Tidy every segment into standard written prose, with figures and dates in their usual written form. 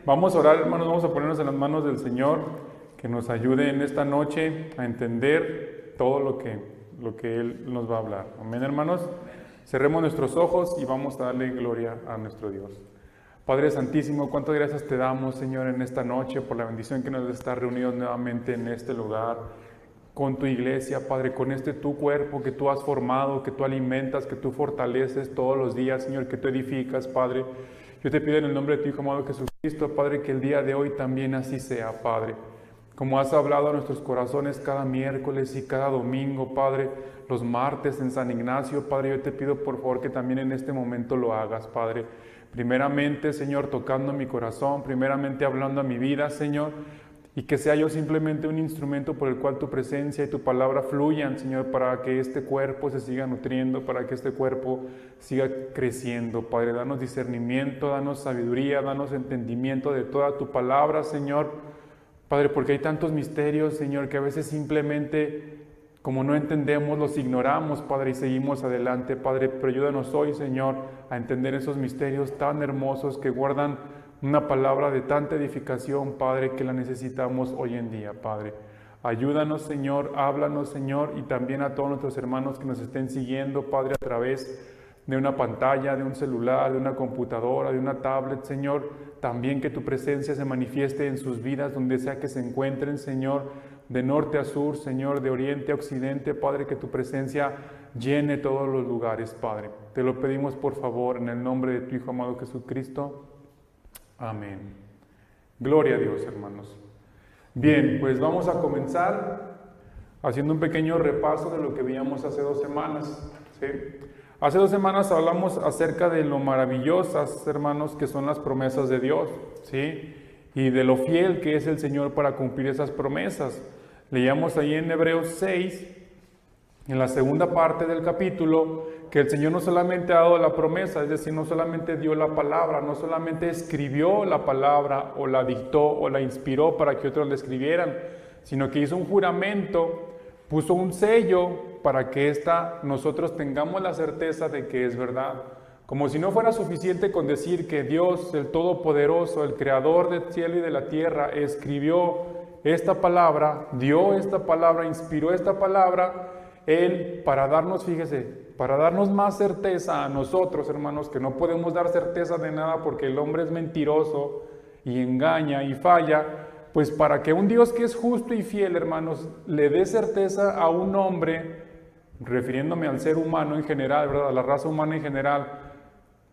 Vamos a orar, hermanos, vamos a ponernos en las manos del Señor, que nos ayude en esta noche a entender todo lo que Él nos va a hablar. Amén, hermanos. Cerremos nuestros ojos y vamos a darle gloria a nuestro Dios. Padre Santísimo, cuántas gracias te damos, Señor, en esta noche por la bendición que nos da estar reunidos nuevamente en este lugar, con tu iglesia, Padre, con este tu cuerpo que tú has formado, que tú alimentas, que tú fortaleces todos los días, Señor, que tú edificas, Padre. Yo te pido en el nombre de tu Hijo amado Jesucristo, Padre, que el día de hoy también así sea, Padre. Como has hablado a nuestros corazones cada miércoles y cada domingo, Padre, los martes en San Ignacio, Padre, yo te pido por favor que también en este momento lo hagas, Padre. Primeramente, Señor, tocando mi corazón, primeramente hablando a mi vida, Señor, y que sea yo simplemente un instrumento por el cual tu presencia y tu palabra fluyan, Señor, para que este cuerpo se siga nutriendo, para que este cuerpo siga creciendo. Padre, danos discernimiento, danos sabiduría, danos entendimiento de toda tu palabra, Señor. Padre, porque hay tantos misterios, Señor, que a veces simplemente, como no entendemos, los ignoramos, Padre, y seguimos adelante, Padre. Pero ayúdanos hoy, Señor, a entender esos misterios tan hermosos que guardan una palabra de tanta edificación, Padre, que la necesitamos hoy en día, Padre. Ayúdanos, Señor, háblanos, Señor, y también a todos nuestros hermanos que nos estén siguiendo, Padre, a través de una pantalla, de un celular, de una computadora, de una tablet, Señor. También que tu presencia se manifieste en sus vidas, donde sea que se encuentren, Señor, de norte a sur, Señor, de oriente a occidente, Padre, que tu presencia llene todos los lugares, Padre. Te lo pedimos, por favor, en el nombre de tu Hijo amado Jesucristo. Amén. Gloria a Dios, hermanos. Bien, pues vamos a comenzar haciendo un pequeño repaso de lo que veíamos hace 2 semanas, ¿sí? Hace 2 semanas hablamos acerca de lo maravillosas, hermanos, que son las promesas de Dios, ¿sí? Y de lo fiel que es el Señor para cumplir esas promesas. Leíamos ahí en Hebreos 6, en la segunda parte del capítulo, que el Señor no solamente ha dado la promesa, es decir, no solamente dio la palabra, no solamente escribió la palabra o la dictó o la inspiró para que otros la escribieran, sino que hizo un juramento, puso un sello para que nosotros tengamos la certeza de que es verdad. Como si no fuera suficiente con decir que Dios, el Todopoderoso, el Creador del cielo y de la tierra, escribió esta palabra, dio esta palabra, inspiró esta palabra, Él, para darnos, fíjese, para darnos más certeza a nosotros, hermanos, que no podemos dar certeza de nada porque el hombre es mentiroso y engaña y falla, pues para que un Dios que es justo y fiel, hermanos, le dé certeza a un hombre, refiriéndome al ser humano en general, ¿verdad?, a la raza humana en general,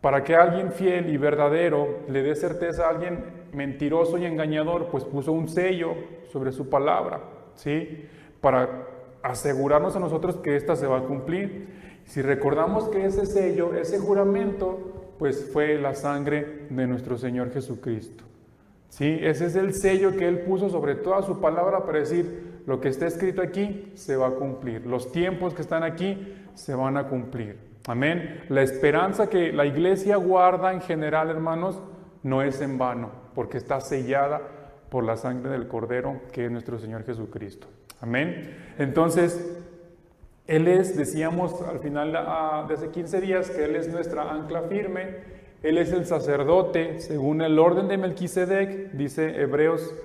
para que alguien fiel y verdadero le dé certeza a alguien mentiroso y engañador, pues puso un sello sobre su palabra, ¿sí?, para asegurarnos a nosotros que ésta se va a cumplir. Si recordamos que ese sello, ese juramento, pues fue la sangre de nuestro Señor Jesucristo. ¿Sí? Ese es el sello que Él puso sobre toda su palabra para decir, lo que está escrito aquí se va a cumplir. Los tiempos que están aquí se van a cumplir. Amén. La esperanza que la iglesia guarda en general, hermanos, no es en vano, porque está sellada por la sangre del Cordero, que es nuestro Señor Jesucristo. Amén. Entonces, Él es, decíamos al final de hace 15 días, que Él es nuestra ancla firme. Él es el sacerdote según el orden de Melquisedec, dice Hebreos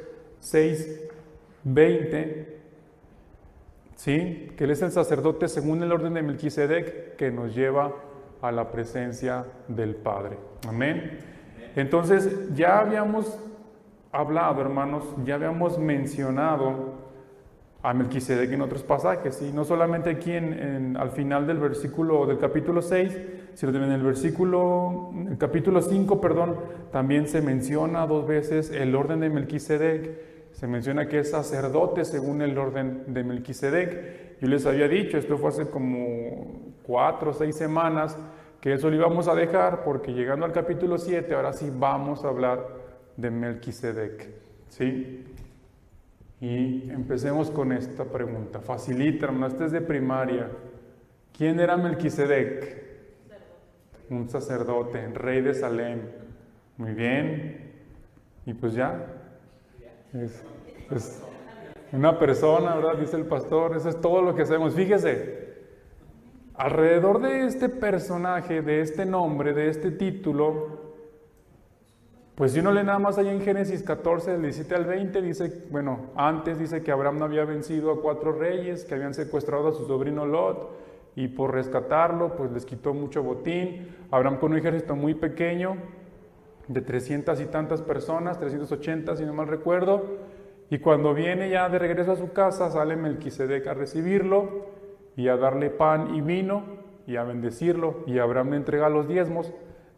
6:20, ¿sí? Que Él es el sacerdote según el orden de Melquisedec que nos lleva a la presencia del Padre. Amén. Entonces, ya habíamos hablado, hermanos, ya habíamos mencionado a Melquisedec en otros pasajes, y no solamente aquí al final del capítulo 6, sino también en el capítulo 5, también se menciona 2 veces el orden de Melquisedec. Se menciona que es sacerdote según el orden de Melquisedec. Yo les había dicho, esto fue hace como 4 o 6 semanas, que eso lo íbamos a dejar, porque llegando al capítulo 7, ahora sí vamos a hablar de Melquisedec, ¿sí? Y empecemos con esta pregunta. Facilita, hermano, este es de primaria. ¿Quién era Melquisedec? Un sacerdote, rey de Salem. Muy bien. Y pues ya. Es una persona, ¿verdad? Dice el pastor. Eso es todo lo que sabemos. Fíjese, alrededor de este personaje, de este nombre, de este título, Pues si uno lee nada más ahí en Génesis 14, del 17 al 20, dice, bueno, antes dice que Abraham no había vencido a 4 reyes, que habían secuestrado a su sobrino Lot, y por rescatarlo, pues les quitó mucho botín. Abraham con un ejército muy pequeño, de 300 y tantas personas, 380 si no mal recuerdo, y cuando viene ya de regreso a su casa, sale Melquisedec a recibirlo, y a darle pan y vino, y a bendecirlo, y Abraham le entrega los diezmos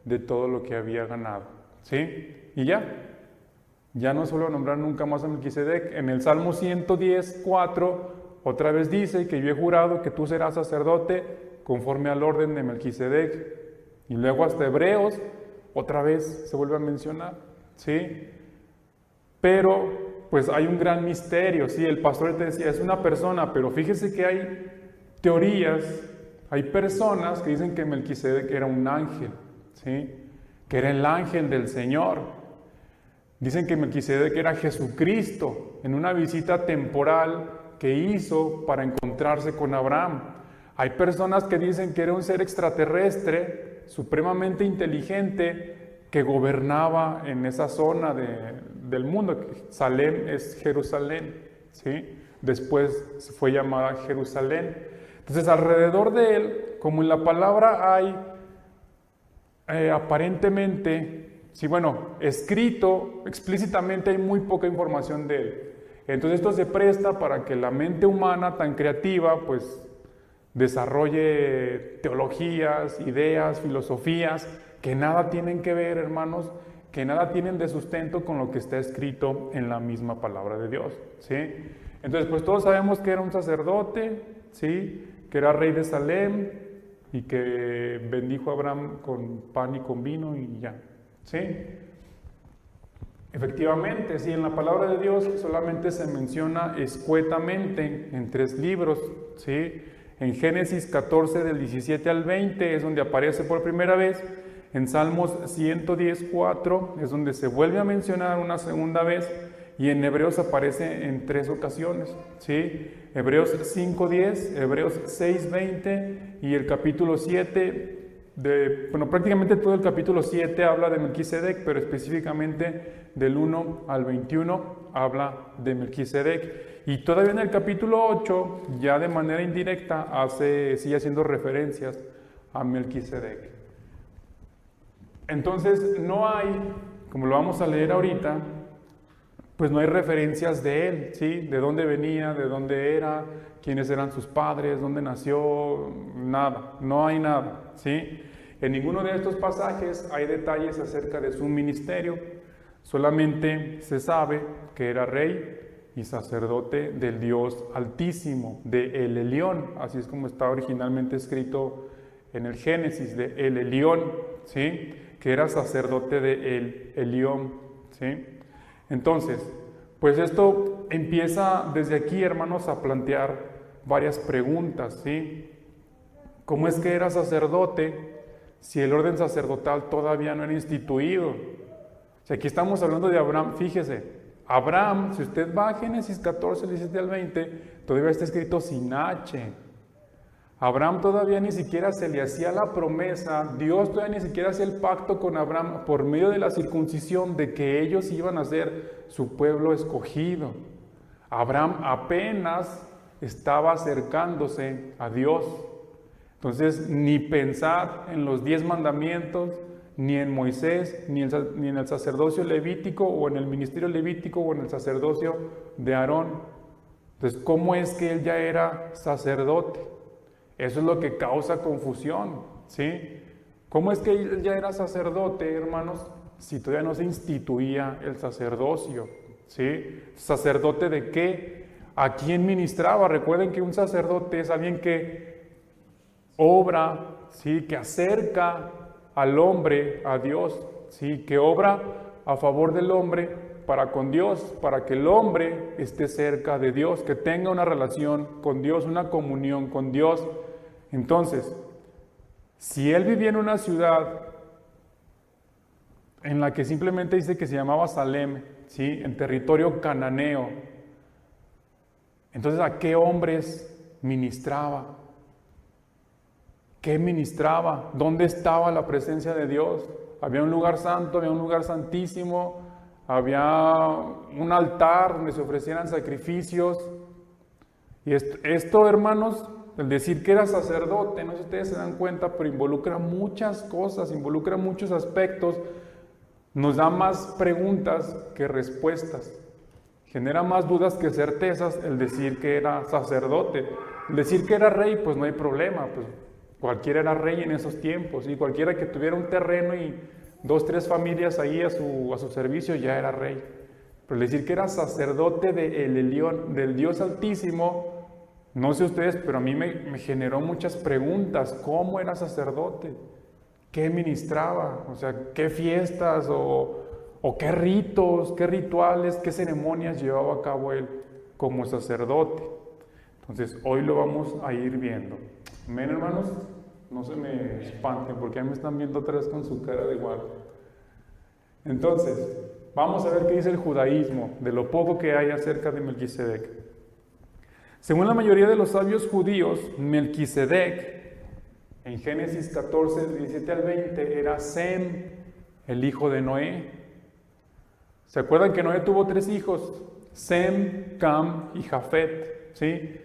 de todo lo que había ganado. ¿Sí? Y ya no se vuelve a nombrar nunca más a Melquisedec. En el Salmo 110, 4, otra vez dice que yo he jurado que tú serás sacerdote conforme al orden de Melquisedec. Y luego hasta Hebreos, otra vez se vuelve a mencionar, ¿sí? Pero, pues hay un gran misterio, ¿sí? El pastor te decía, es una persona, pero fíjese que hay teorías, hay personas que dicen que Melquisedec era un ángel, ¿sí? Que era el ángel del Señor. Dicen que Melquisedec era Jesucristo en una visita temporal que hizo para encontrarse con Abraham. Hay personas que dicen que era un ser extraterrestre, supremamente inteligente, que gobernaba en esa zona del mundo. Salem es Jerusalén, ¿sí? Después fue llamada Jerusalén. Entonces, alrededor de él, como en la palabra hay aparentemente, sí, bueno, escrito explícitamente hay muy poca información de él. Entonces esto se presta para que la mente humana tan creativa pues desarrolle teologías, ideas, filosofías que nada tienen que ver, hermanos, que nada tienen de sustento con lo que está escrito en la misma palabra de Dios, ¿sí? Entonces pues todos sabemos que era un sacerdote, ¿sí? Que era rey de Salem, y que bendijo a Abraham con pan y con vino y ya, ¿sí? Efectivamente, sí, en la palabra de Dios solamente se menciona escuetamente en 3 libros, ¿sí? En Génesis 14 del 17 al 20 es donde aparece por primera vez, en Salmos 110, 4 es donde se vuelve a mencionar una segunda vez, y en Hebreos aparece en 3 ocasiones, ¿sí? Hebreos 5:10, Hebreos 6:20 y el capítulo 7, bueno, prácticamente todo el capítulo 7 habla de Melquisedec, pero específicamente del 1 al 21 habla de Melquisedec. Y todavía en el capítulo 8, ya de manera indirecta, sigue haciendo referencias a Melquisedec. Entonces, no hay, como lo vamos a leer ahorita, pues no hay referencias de él, ¿sí? De dónde venía, de dónde era, quiénes eran sus padres, dónde nació, nada, no hay nada, ¿sí? En ninguno de estos pasajes hay detalles acerca de su ministerio, solamente se sabe que era rey y sacerdote del Dios Altísimo, de El Elión, así es como está originalmente escrito en el Génesis, de El Elión, ¿sí? Que era sacerdote de El Elión, ¿sí? Entonces, pues esto empieza desde aquí, hermanos, a plantear varias preguntas, ¿sí? ¿Cómo es que era sacerdote si el orden sacerdotal todavía no era instituido? O sea, aquí estamos hablando de Abraham, fíjese, Abraham, si usted va a Génesis 14, 17 al 20, todavía está escrito sin H. Abraham todavía ni siquiera se le hacía la promesa, Dios todavía ni siquiera hacía el pacto con Abraham por medio de la circuncisión de que ellos iban a ser su pueblo escogido. Abraham apenas estaba acercándose a Dios. Entonces, ni pensar en los 10 mandamientos, ni en Moisés, ni en el sacerdocio levítico, o en el ministerio levítico, o en el sacerdocio de Aarón. Entonces, ¿cómo es que él ya era sacerdote? Eso es lo que causa confusión, ¿sí? ¿Cómo es que él ya era sacerdote, hermanos, si todavía no se instituía el sacerdocio, ¿sí? ¿Sacerdote de qué? ¿A quién ministraba? Recuerden que un sacerdote es alguien que obra, ¿sí? Que acerca al hombre a Dios, ¿sí? Que obra a favor del hombre para con Dios, para que el hombre esté cerca de Dios, que tenga una relación con Dios, una comunión con Dios. Entonces, si él vivía en una ciudad en la que simplemente dice que se llamaba Salem, ¿sí? En territorio cananeo, entonces ¿a qué hombres ministraba? ¿Qué ministraba? ¿Dónde estaba la presencia de Dios? había un lugar santo, había un lugar santísimo, había un altar donde se ofrecieran sacrificios. Y esto, hermanos, el decir que era sacerdote, no sé si ustedes se dan cuenta, pero involucra muchas cosas, involucra muchos aspectos, nos da más preguntas que respuestas. Genera más dudas que certezas el decir que era sacerdote. El decir que era rey, pues no hay problema, pues cualquiera era rey en esos tiempos, y cualquiera que tuviera un terreno y 2, 3 familias ahí a su servicio ya era rey. Pero el decir que era sacerdote del Dios Altísimo, no sé ustedes, pero a mí me generó muchas preguntas. ¿Cómo era sacerdote? ¿Qué ministraba? O sea, ¿qué fiestas o qué ritos, qué rituales, qué ceremonias llevaba a cabo él como sacerdote? Entonces, hoy lo vamos a ir viendo. Amén, hermanos. No se me espanten porque ya me están viendo otra vez con su cara de guardia. Entonces, vamos a ver qué dice el judaísmo de lo poco que hay acerca de Melquisedec. Según la mayoría de los sabios judíos, Melquisedec, en Génesis 14, 17 al 20, era Sem, el hijo de Noé. ¿Se acuerdan que Noé tuvo 3 hijos? Sem, Cam y Jafet, ¿sí?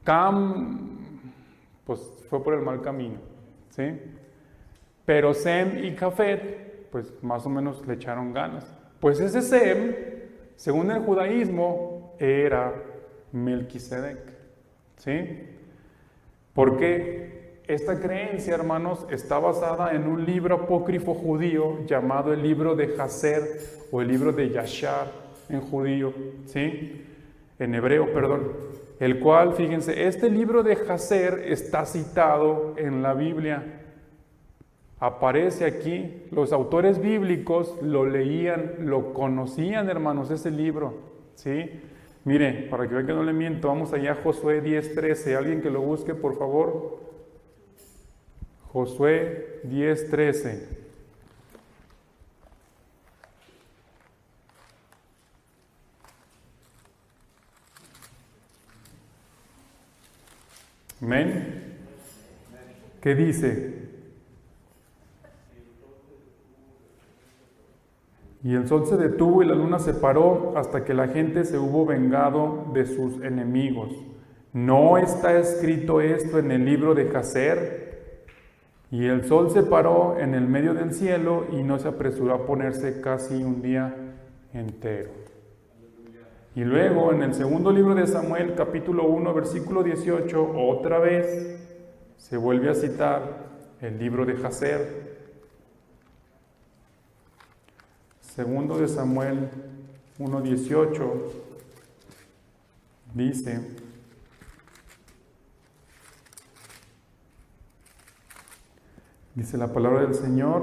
Cam, pues fue por el mal camino, ¿sí? Pero Sem y Jafet, pues más o menos le echaron ganas. Pues ese Sem, según el judaísmo, era Melquisedec, ¿sí? Porque esta creencia, hermanos, está basada en un libro apócrifo judío llamado el libro de Jaser o el libro de Yashar en judío, ¿sí? En hebreo, perdón. El cual, fíjense, este libro de Jaser está citado en la Biblia. Aparece aquí, los autores bíblicos lo leían, lo conocían, hermanos, ese libro, ¿sí? Mire, para que vean que no le miento, vamos allá a Josué 10:13, alguien que lo busque, por favor. Josué 10:13. Amén. ¿Qué dice? Y el sol se detuvo y la luna se paró hasta que la gente se hubo vengado de sus enemigos. ¿No está escrito esto en el libro de Jaser? Y el sol se paró en el medio del cielo y no se apresuró a ponerse casi un día entero. Y luego en el segundo libro de Samuel, capítulo 1, versículo 18, otra vez se vuelve a citar el libro de Jaser. Segundo de Samuel 1:18 dice la palabra del Señor,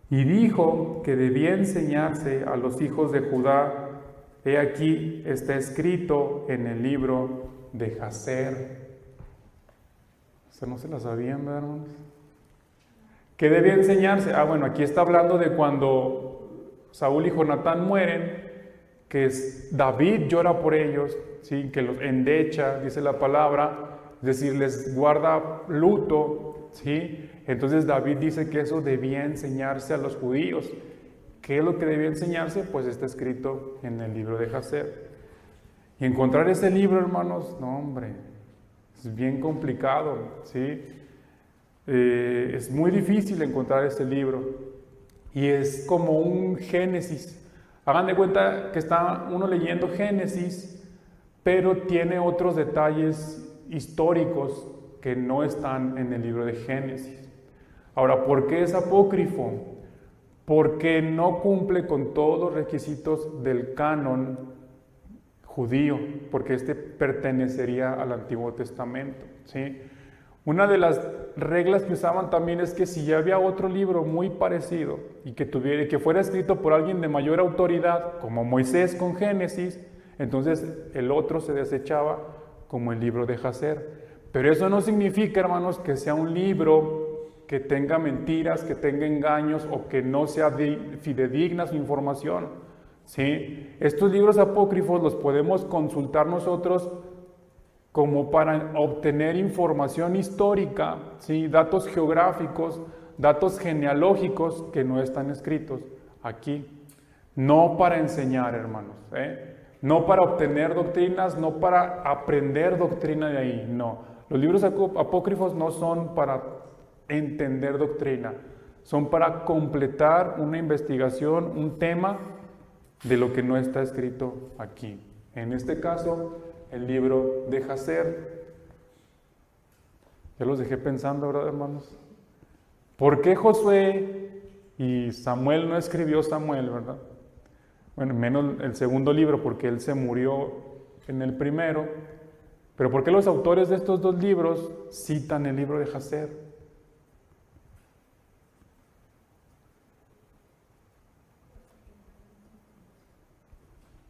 y dijo que debía enseñarse a los hijos de Judá, he aquí está escrito en el libro de Jaser. O sea, no se la sabían, ¿verdad, hermanos? ¿Qué debía enseñarse? Bueno, aquí está hablando de cuando Saúl y Jonatán mueren, que David llora por ellos, ¿sí? Que los endecha, dice la palabra, es decir, les guarda luto, ¿sí? Entonces David dice que eso debía enseñarse a los judíos. ¿Qué es lo que debía enseñarse? Pues está escrito en el libro de Jaser. Y encontrar ese libro, hermanos, no, hombre, es bien complicado, ¿sí? Es muy difícil encontrar este libro y es como un Génesis. Hagan de cuenta que está uno leyendo Génesis, pero tiene otros detalles históricos que no están en el libro de Génesis. Ahora, ¿por qué es apócrifo? Porque no cumple con todos los requisitos del canon judío, porque este pertenecería al Antiguo Testamento, ¿sí? Una de las reglas que usaban también es que si ya había otro libro muy parecido y que fuera escrito por alguien de mayor autoridad, como Moisés con Génesis, entonces el otro se desechaba como el libro de Jaser. Pero eso no significa, hermanos, que sea un libro que tenga mentiras, que tenga engaños o que no sea fidedigna su información, ¿sí? Estos libros apócrifos los podemos consultar nosotros como para obtener información histórica, ¿sí? Datos geográficos, datos genealógicos que no están escritos aquí. No para enseñar, hermanos, no para obtener doctrinas, no para aprender doctrina de ahí, no. Los libros apócrifos no son para entender doctrina, son para completar una investigación, un tema de lo que no está escrito aquí. En este caso, el libro de Jacer. Ya los dejé pensando, ¿verdad, hermanos? ¿Por qué Josué y Samuel no escribió Samuel, verdad? Bueno, menos el segundo libro, porque él se murió en el primero. Pero ¿por qué los autores de estos dos libros citan el libro de Jacer?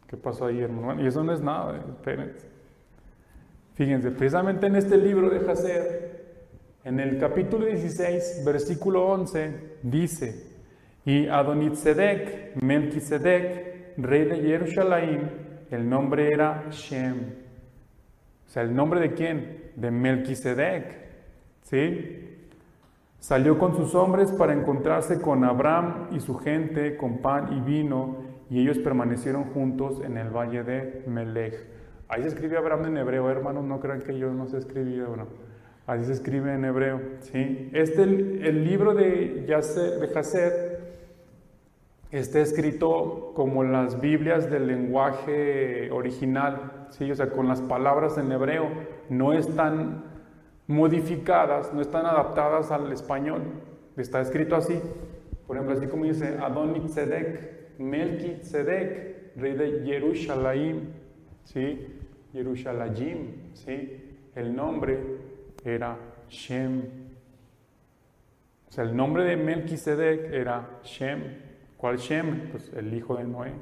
¿Qué pasó ahí, hermano? Y eso no es nada, espérense. Fíjense, precisamente en este libro de Jacer, en el capítulo 16, versículo 11, dice: y Adonitzedek, Melquisedec, rey de Jerusalén, el nombre era Shem. O sea, ¿el nombre de quién? De Melquisedec, ¿sí? Salió con sus hombres para encontrarse con Abraham y su gente, con pan y vino, y ellos permanecieron juntos en el valle de Melech. Ahí se escribe Abraham en hebreo, hermanos, no crean que yo no sé escribir, bueno, así se escribe en hebreo, ¿sí? El libro de Jacer está escrito como las Biblias del lenguaje original, ¿sí? O sea, con las palabras en hebreo, no están modificadas, no están adaptadas al español, está escrito así. Por ejemplo, así como dice Adonitzedek, Melquisedec, rey de Jerusalén, ¿sí? Jerusalem, ¿sí? El nombre era Shem. O sea, el nombre de Melquisedec era Shem. ¿Cuál Shem? Pues el hijo de Noé.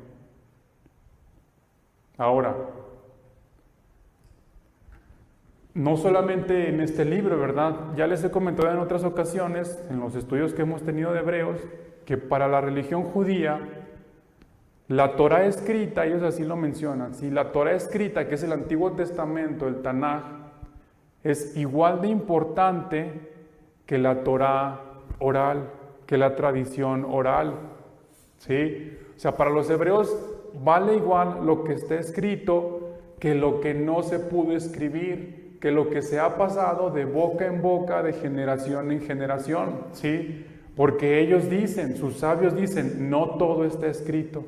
Ahora, no solamente en este libro, ¿verdad? Ya les he comentado en otras ocasiones, en los estudios que hemos tenido de Hebreos, que para la religión judía, la Torah escrita, ellos así lo mencionan, ¿sí? La Torah escrita, que es el Antiguo Testamento, el Tanaj, es igual de importante que la Torah oral, que la tradición oral, ¿sí? O sea, para los hebreos vale igual lo que está escrito que lo que no se pudo escribir, que lo que se ha pasado de boca en boca, de generación en generación, ¿sí? Porque ellos dicen, sus sabios dicen, no todo está escrito,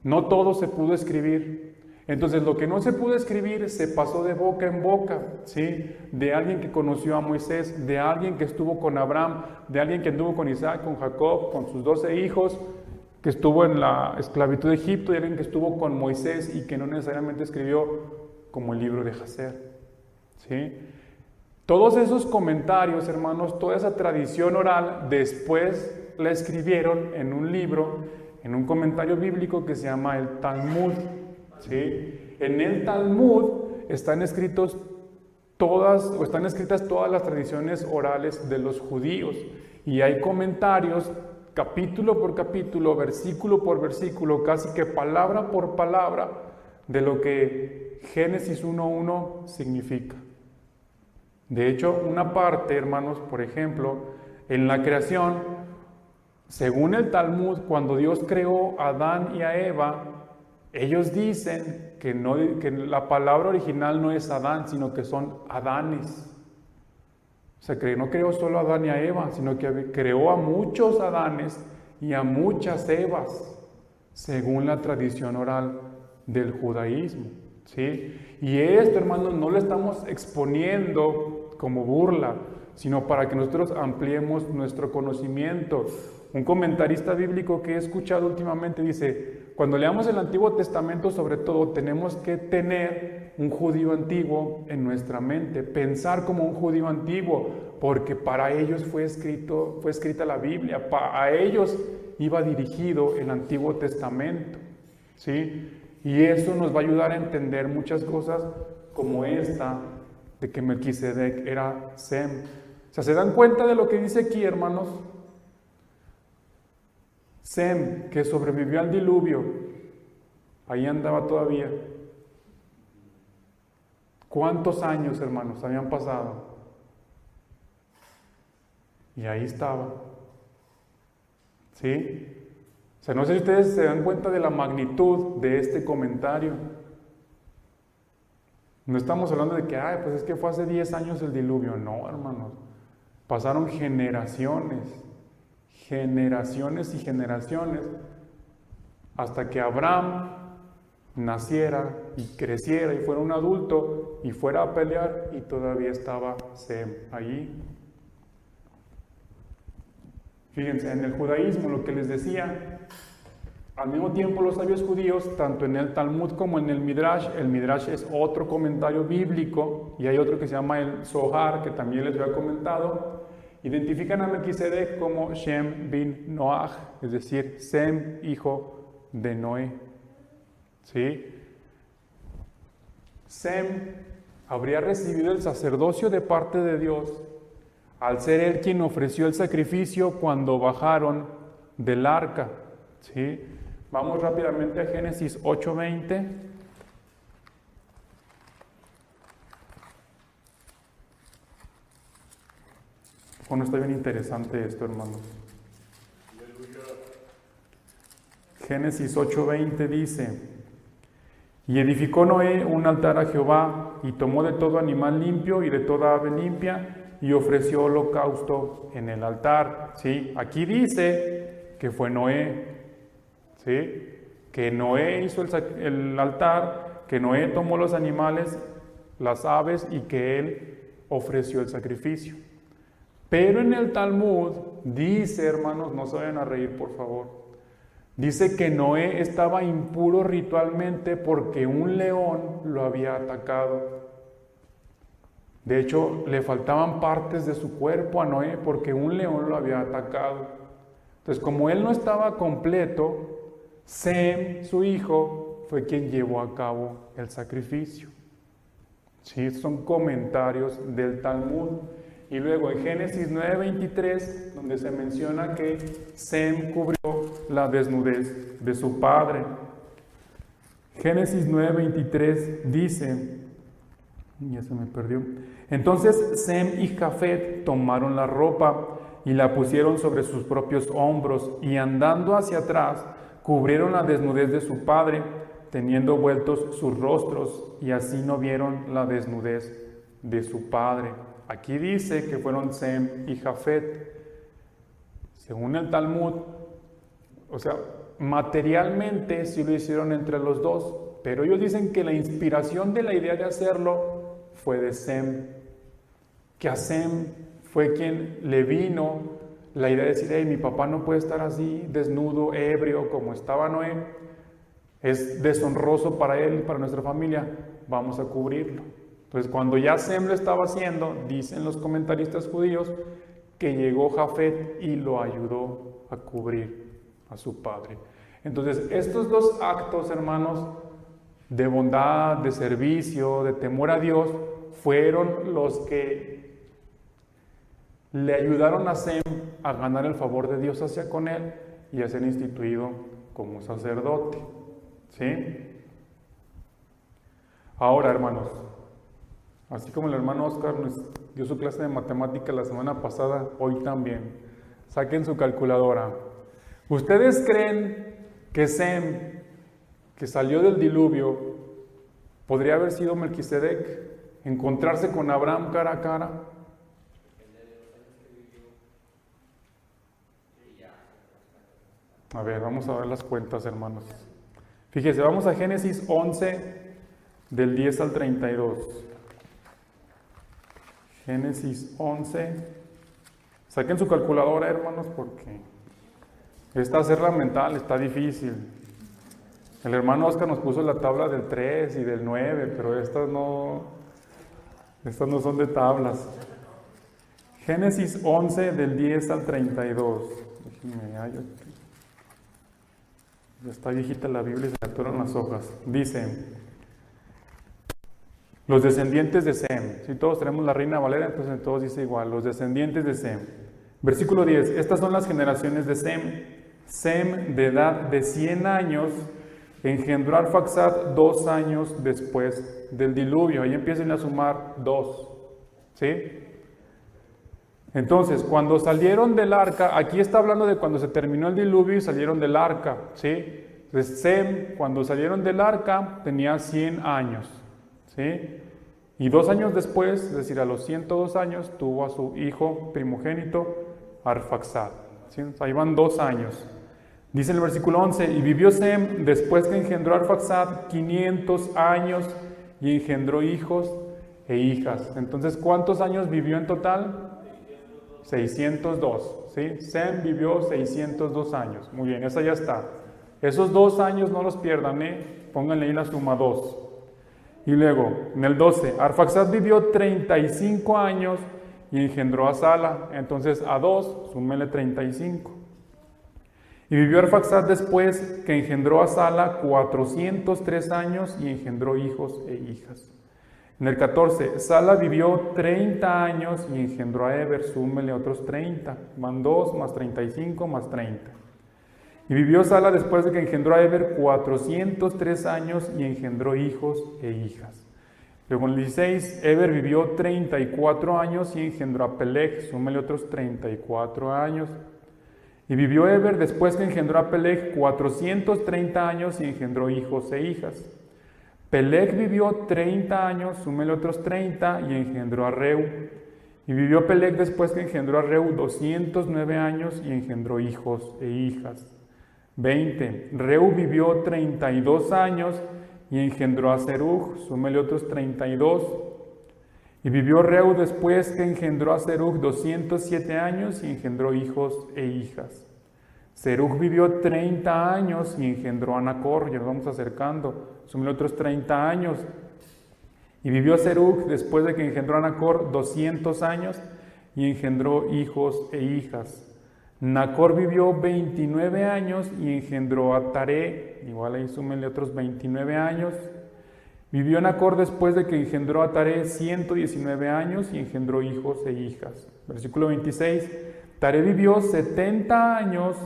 no todo se pudo escribir. Entonces, lo que no se pudo escribir se pasó de boca en boca, ¿sí? De alguien que conoció a Moisés, de alguien que estuvo con Abraham, de alguien que anduvo con Isaac, con Jacob, con sus 12 hijos, que estuvo en la esclavitud de Egipto, y alguien que estuvo con Moisés y que no necesariamente escribió como el libro de Jacer, ¿sí? Todos esos comentarios, hermanos, toda esa tradición oral, después la escribieron en un libro, en un comentario bíblico que se llama el Talmud, ¿sí? En el Talmud están escritas todas las tradiciones orales de los judíos, y hay comentarios capítulo por capítulo, versículo por versículo, casi que palabra por palabra, de lo que Génesis 1:1 significa. De hecho, una parte, hermanos, por ejemplo, en la creación, según el Talmud, cuando Dios creó a Adán y a Eva, ellos dicen que la palabra original no es Adán, sino que son Adanes. O sea, que no creó solo a Adán y a Eva, sino que creó a muchos Adanes y a muchas Evas, según la tradición oral del judaísmo, ¿sí? Y esto, hermanos, no lo estamos exponiendo como burla, sino para que nosotros ampliemos nuestro conocimiento. Un comentarista bíblico que he escuchado últimamente dice: cuando leamos el Antiguo Testamento, sobre todo, tenemos que tener un judío antiguo en nuestra mente, pensar como un judío antiguo, porque para ellos fue escrita la Biblia, a ellos iba dirigido el Antiguo Testamento, ¿sí? Y eso nos va a ayudar a entender muchas cosas como esta, de que Melquisedec era Sem. O sea, ¿se dan cuenta de lo que dice aquí, hermanos? Sem, que sobrevivió al diluvio, ahí andaba todavía. ¿Cuántos años, hermanos, habían pasado? Y ahí estaba. ¿Sí? O sea, no sé si ustedes se dan cuenta de la magnitud de este comentario. No estamos hablando de que, ay, pues es que fue hace 10 años el diluvio. No, hermanos. Pasaron generaciones, generaciones y generaciones, hasta que Abraham naciera y creciera y fuera un adulto y fuera a pelear y todavía estaba Sem allí. Fíjense, en el judaísmo, lo que les decía, al mismo tiempo los sabios judíos, tanto en el Talmud como en el Midrash es otro comentario bíblico, y hay otro que se llama el Zohar, que también les había comentado, identifican a Melquisedec como Shem bin Noach, es decir, Sem, hijo de Noé. ¿Sí? Sem habría recibido el sacerdocio de parte de Dios, al ser él quien ofreció el sacrificio cuando bajaron del arca. ¿Sí? Vamos rápidamente a Génesis 8:20. Bueno, está bien interesante esto, hermanos. Génesis 8:20 dice: y edificó Noé un altar a Jehová, y tomó de todo animal limpio y de toda ave limpia, y ofreció holocausto en el altar. ¿Sí? Aquí dice que fue Noé. ¿Sí? Que Noé hizo el altar, que Noé tomó los animales, las aves, y que él ofreció el sacrificio. Pero en el Talmud dice, hermanos, no se vayan a reír, por favor, dice que Noé estaba impuro ritualmente porque un león lo había atacado. De hecho, le faltaban partes de su cuerpo a Noé porque un león lo había atacado. Entonces, como él no estaba completo, Sem, su hijo, fue quien llevó a cabo el sacrificio. Sí, son comentarios del Talmud. Y luego en Génesis 9:23, donde se menciona que Sem cubrió la desnudez de su padre. Génesis 9:23 dice, ya se me perdió, entonces Sem y Jafet tomaron la ropa y la pusieron sobre sus propios hombros, y andando hacia atrás, cubrieron la desnudez de su padre, teniendo vueltos sus rostros, y así no vieron la desnudez de su padre. Aquí dice que fueron Sem y Jafet. Según el Talmud, o sea, materialmente sí lo hicieron entre los dos, pero ellos dicen que la inspiración de la idea de hacerlo fue de Sem, que a Sem fue quien le vino la idea de decir, hey, mi papá no puede estar así, desnudo, ebrio, como estaba Noé, es deshonroso para él y para nuestra familia, vamos a cubrirlo. Entonces, cuando ya Sem lo estaba haciendo, dicen los comentaristas judíos que llegó Jafet y lo ayudó a cubrir a su padre. Entonces, estos dos actos, hermanos, de bondad, de servicio, de temor a Dios, fueron los que le ayudaron a Sem a ganar el favor de Dios hacia con él y a ser instituido como sacerdote. ¿Sí? Ahora, hermanos, así como el hermano Oscar nos dio su clase de matemática la semana pasada, hoy también. Saquen su calculadora. ¿Ustedes creen que Sem, que salió del diluvio, podría haber sido Melquisedec? ¿Encontrarse con Abraham cara a cara? A ver, vamos a ver las cuentas, hermanos. Fíjense, vamos a Génesis 11, del 10 al 32. Génesis 11. Saquen su calculadora, hermanos, porque esta hacerla mental está difícil. El hermano Oscar nos puso la tabla del 3 y del 9, pero estas no son de tablas. Génesis 11, del 10 al 32. Déjenme hallo aquí. Ya está viejita la Biblia y se me atoran las hojas. Dice, los descendientes de Sem. Si todos tenemos la Reina Valera, entonces todos dice igual, los descendientes de Sem. Versículo 10, estas son las generaciones de Sem. Sem, de edad de 100 años, engendró a Arfaxad 2 años después del diluvio. Ahí empiezan a sumar 2. ¿Sí? Entonces, cuando salieron del arca, aquí está hablando de cuando se terminó el diluvio y salieron del arca, ¿sí? Entonces, Sem, cuando salieron del arca, tenía 100 años, ¿sí? Y 2 años después, es decir, a los 102 años, tuvo a su hijo primogénito, Arfaxad, ¿sí? Ahí van 2 años. Dice en el versículo 11, y vivió Sem después que engendró a Arfaxad 500 años y engendró hijos e hijas. Entonces, ¿cuántos años vivió en total? 602, ¿sí? Sem vivió 602 años. Muy bien, esa ya está. Esos 2 años no los pierdan, pónganle ahí la suma 2. Y luego, en el 12, Arfaxad vivió 35 años y engendró a Sala. Entonces, a 2, súmenle 35. Y vivió Arfaxad después que engendró a Sala 403 años y engendró hijos e hijas. En el 14, Sala vivió 30 años y engendró a Eber, súmele otros 30, van 2 más 35 más 30. Y vivió Sala después de que engendró a Eber 403 años y engendró hijos e hijas. Luego en el 16, Eber vivió 34 años y engendró a Peleg, súmele otros 34 años. Y vivió Eber después que engendró a Peleg 430 años y engendró hijos e hijas. Peleg vivió 30 años, súmele otros 30, y engendró a Reu. Y vivió Peleg después que engendró a Reu 209 años y engendró hijos e hijas. 20. Reu vivió 32 años y engendró a Serug, súmele otros 32. Y vivió Reu después que engendró a Serug 207 años y engendró hijos e hijas. Serug vivió 30 años y engendró a Nacor, ya nos vamos acercando, súmele otros 30 años. Y vivió Serug después de que engendró a Nacor 200 años y engendró hijos e hijas. Nacor vivió 29 años y engendró a Taré, igual ahí súmenle otros 29 años. Vivió Nacor después de que engendró a Taré 119 años y engendró hijos e hijas. Versículo 26, Taré vivió 70 años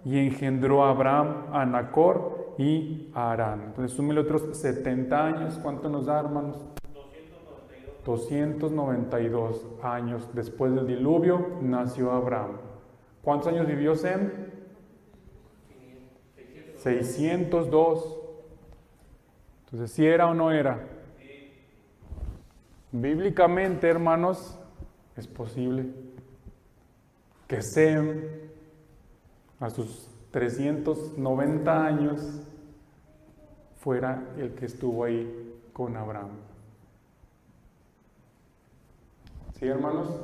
y engendró a Abraham, a Nacor y a Harán. Entonces súmele otros 70 años, ¿cuánto nos da, hermanos? 292 años después del diluvio nació Abraham. ¿Cuántos años vivió Sem? 602. Entonces, ¿sí era o no era? Bíblicamente, hermanos, es posible que Sem, a sus 390 años, fuera el que estuvo ahí con Abraham. ¿Sí, hermanos?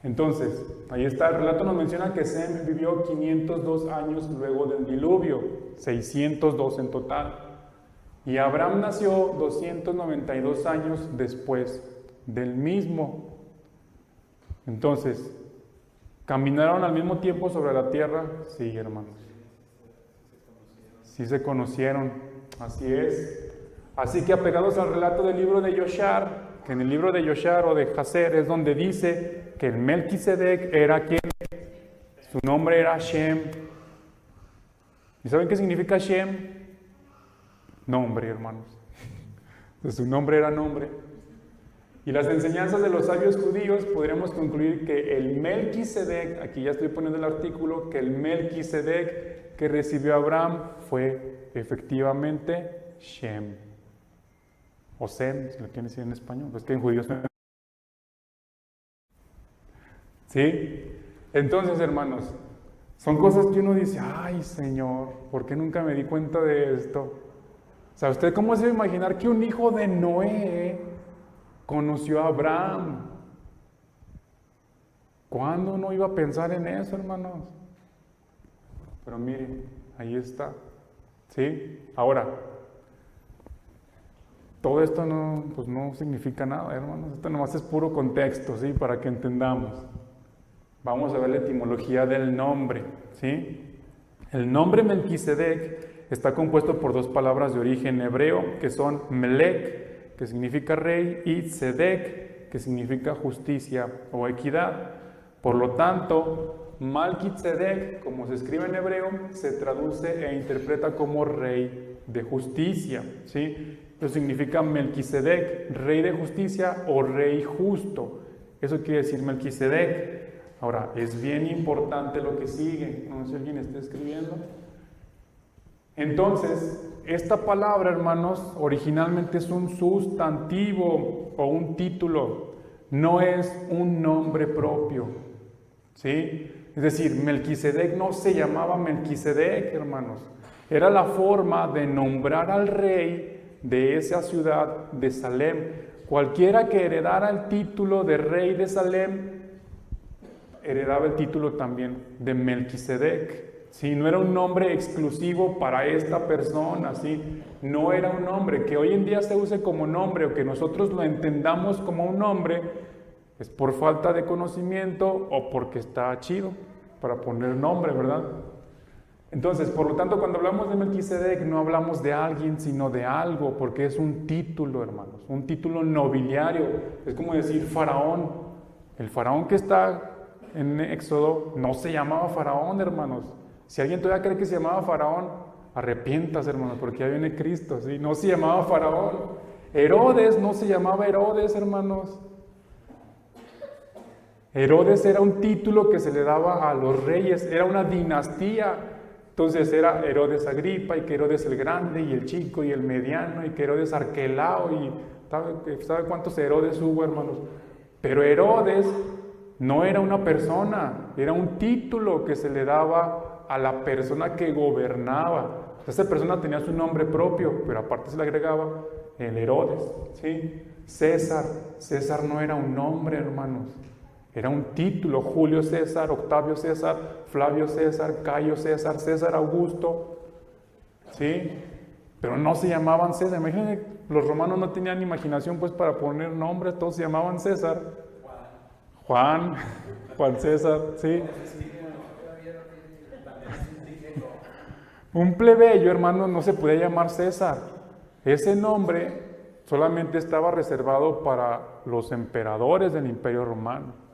Entonces, ahí está, el relato nos menciona que Sem vivió 502 años luego del diluvio, 602 en total. Y Abraham nació 292 años después del mismo. Entonces, ¿caminaron al mismo tiempo sobre la tierra? Sí, hermanos. Sí se conocieron, así es. Así que apegados al relato del libro de Yoshar, que en el libro de Yoshar o de Jaser es donde dice que el Melquisedec era quien, su nombre era Shem. ¿Y saben qué significa Shem? Nombre, hermanos. Pues su nombre era nombre. Y las enseñanzas de los sabios judíos podríamos concluir que el Melquisedec, aquí ya estoy poniendo el artículo, que el Melquisedec que recibió Abraham fue efectivamente Shem. O Sem, si lo quieren decir en español, pues que en judíos. ¿Sí? Entonces, hermanos, son cosas que uno dice, ay, Señor, ¿por qué nunca me di cuenta de esto? O sea, ¿usted cómo se va a imaginar que un hijo de Noé conoció a Abraham? ¿Cuándo uno iba a pensar en eso, hermanos? Pero miren, ahí está. ¿Sí? Ahora, todo esto no, pues no significa nada, hermanos. Esto nomás es puro contexto, ¿sí? Para que entendamos. Vamos a ver la etimología del nombre, ¿sí? El nombre Melquisedec está compuesto por 2 palabras de origen hebreo, que son Melech, que significa rey, y Tzedek, que significa justicia o equidad. Por lo tanto, Malquitzedek, como se escribe en hebreo, se traduce e interpreta como rey de justicia, ¿sí? Eso significa Melquisedec, rey de justicia o rey justo. Eso quiere decir Melquisedec. Ahora, es bien importante lo que sigue. No sé si alguien está escribiendo. Entonces, esta palabra, hermanos, originalmente es un sustantivo o un título. No es un nombre propio. ¿Sí? Es decir, Melquisedec no se llamaba Melquisedec, hermanos. Era la forma de nombrar al rey de esa ciudad de Salem. Cualquiera que heredara el título de rey de Salem, heredaba el título también de Melquisedec. ¿Sí? No era un nombre exclusivo para esta persona, ¿sí? No era un nombre que hoy en día se use como nombre o que nosotros lo entendamos como un nombre, es por falta de conocimiento o porque está chido para poner nombre, ¿verdad? Entonces, por lo tanto, cuando hablamos de Melquisedec no hablamos de alguien, sino de algo, porque es un título, hermanos, un título nobiliario. Es como decir Faraón. El Faraón que está en Éxodo no se llamaba Faraón, hermanos. Si alguien todavía cree que se llamaba Faraón, arrepiéntase, hermanos, porque ya viene Cristo, ¿sí? No se llamaba Faraón. Herodes no se llamaba Herodes, hermanos. Herodes era un título que se le daba a los reyes, era una dinastía. Entonces era Herodes Agripa, y que Herodes el Grande, y el Chico, y el Mediano, y que Herodes Arquelao, y ¿sabe cuántos Herodes hubo, hermanos? Pero Herodes no era una persona, era un título que se le daba a la persona que gobernaba. Esa persona tenía su nombre propio, pero aparte se le agregaba el Herodes, ¿sí? César no era un nombre, hermanos. Era un título: Julio César, Octavio César, Flavio César, Cayo César, César Augusto, ¿sí? Pero no se llamaban César. Imagínense, los romanos no tenían imaginación pues para poner nombres, todos se llamaban César. Juan César, ¿sí? Un plebeyo, hermano, no se podía llamar César. Ese nombre solamente estaba reservado para los emperadores del Imperio Romano.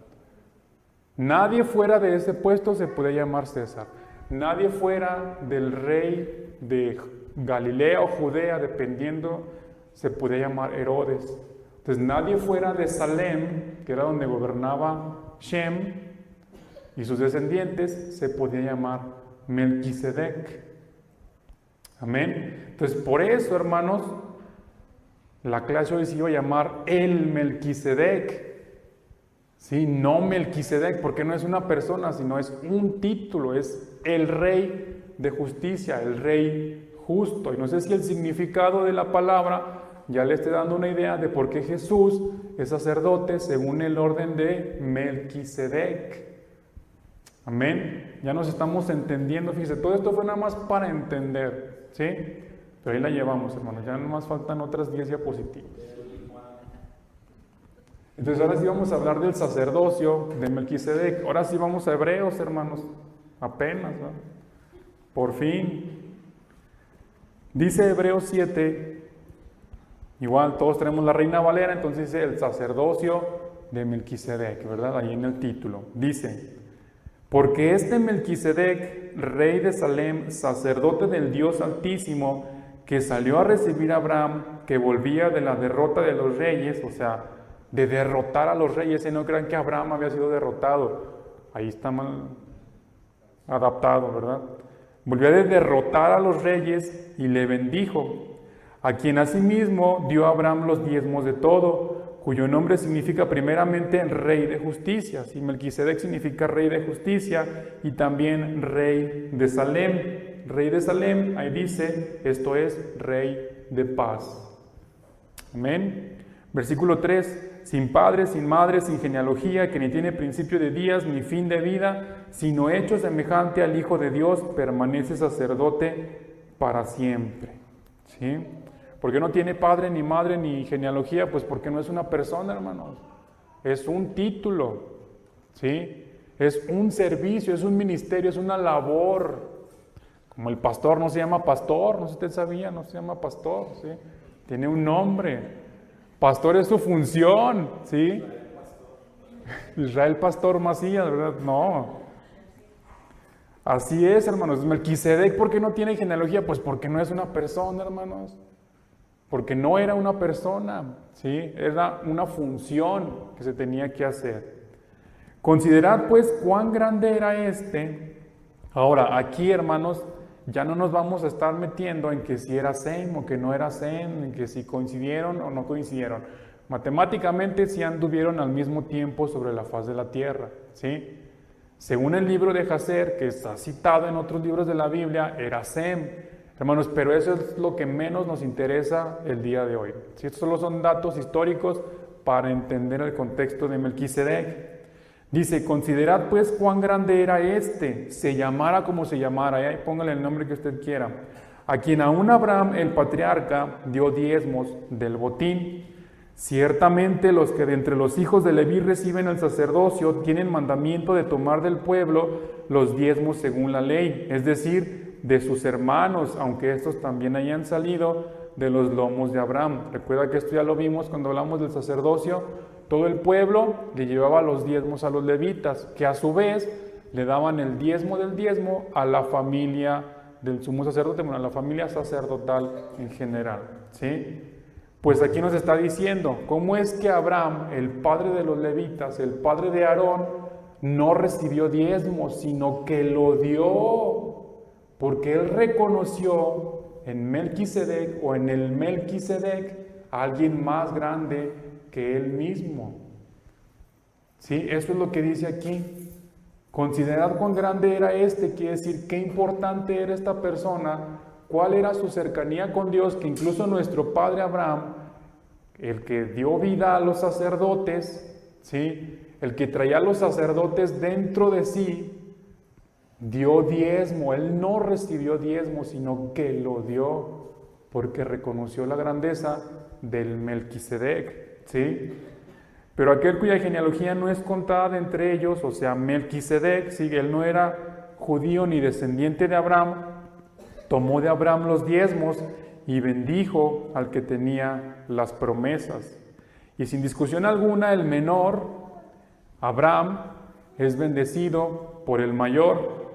Nadie fuera de ese puesto se podía llamar César. Nadie fuera del rey de Galilea o Judea, dependiendo, se podía llamar Herodes. Entonces nadie fuera de Salem, que era donde gobernaba Shem y sus descendientes, se podía llamar Melquisedec. Amén. Entonces por eso, hermanos, la clase hoy se iba a llamar el Melquisedec. Sí, no Melquisedec, porque no es una persona, sino es un título, es el rey de justicia, el rey justo. Y no sé si el significado de la palabra ya le esté dando una idea de por qué Jesús es sacerdote según el orden de Melquisedec. Amén. Ya nos estamos entendiendo, fíjense, todo esto fue nada más para entender, ¿sí? Pero ahí la llevamos, hermanos, ya nomás faltan otras 10 diapositivas. Entonces ahora sí vamos a hablar del sacerdocio de Melquisedec. Ahora sí vamos a Hebreos, hermanos, apenas, ¿no? Por fin. Dice Hebreos 7, igual todos tenemos la Reina Valera, entonces dice el sacerdocio de Melquisedec, ¿verdad? Ahí en el título. Dice: porque este Melquisedec, rey de Salem, sacerdote del Dios Altísimo, que salió a recibir a Abraham, que volvía de la derrota de los reyes, o sea, de derrotar a los reyes, y no crean que Abraham había sido derrotado, ahí está mal adaptado, ¿verdad? Volvió de derrotar a los reyes y le bendijo, a quien asimismo dio a Abraham los diezmos de todo, cuyo nombre significa primeramente rey de justicia. Sí, Melquisedec significa rey de justicia y también rey de Salem. Rey de Salem, ahí dice, esto es rey de paz. Amén. Versículo 3, sin padre, sin madre, sin genealogía, que ni tiene principio de días ni fin de vida, sino hecho semejante al Hijo de Dios, permanece sacerdote para siempre. ¿Sí? ¿Por qué no tiene padre, ni madre, ni genealogía? Pues porque no es una persona, hermanos. Es un título, ¿sí? Es un servicio, es un ministerio, es una labor. Como el pastor no se llama pastor, no sé si usted sabía, no se llama pastor, ¿sí? Tiene un nombre. Pastor es su función, ¿sí? Israel Pastor Macías, ¿verdad? No. Así es, hermanos. Melquisedec, ¿por qué no tiene genealogía? Pues porque no es una persona, hermanos. porque no era una persona, ¿sí? Era una función que se tenía que hacer. Considerad pues cuán grande era este. Ahora, aquí, hermanos, ya no nos vamos a estar metiendo en que si era Sem o que no era Sem, en que si coincidieron o no coincidieron. Matemáticamente sí anduvieron al mismo tiempo sobre la faz de la tierra, ¿sí? Según el libro de Jacer, que está citado en otros libros de la Biblia, era Sem. Hermanos, pero eso es lo que menos nos interesa el día de hoy. ¿Sí? Estos solo son datos históricos para entender el contexto de Melquisedec. Dice, considerad pues cuán grande era este, se llamara como se llamara, ahí póngale el nombre que usted quiera, a quien aún Abraham el patriarca dio diezmos del botín. Ciertamente los que de entre los hijos de Leví reciben el sacerdocio tienen mandamiento de tomar del pueblo los diezmos según la ley, es decir, de sus hermanos, aunque estos también hayan salido de los lomos de Abraham. Recuerda que esto ya lo vimos cuando hablamos del sacerdocio. Todo el pueblo le llevaba los diezmos a los levitas, que a su vez le daban el diezmo del diezmo a la familia del sumo sacerdote, bueno, a la familia sacerdotal en general, ¿sí? Pues aquí nos está diciendo, ¿cómo es que Abraham, el padre de los levitas, el padre de Aarón, no recibió diezmo, sino que lo dio? Porque él reconoció en Melquisedec o en el Melquisedec a alguien más grande que él mismo. ¿Sí? Eso es lo que dice aquí. Considerad cuán grande era este, quiere decir qué importante era esta persona, cuál era su cercanía con Dios, que incluso nuestro padre Abraham, el que dio vida a los sacerdotes, ¿sí? El que traía a los sacerdotes dentro de sí, dio diezmo. Él no recibió diezmo, sino que lo dio, porque reconoció la grandeza del Melquisedec. ¿Sí? Pero aquel cuya genealogía no es contada de entre ellos, o sea, Melquisedec, ¿sí? Él no era judío ni descendiente de Abraham, tomó de Abraham los diezmos y bendijo al que tenía las promesas. Y sin discusión alguna, el menor, Abraham, es bendecido por el mayor.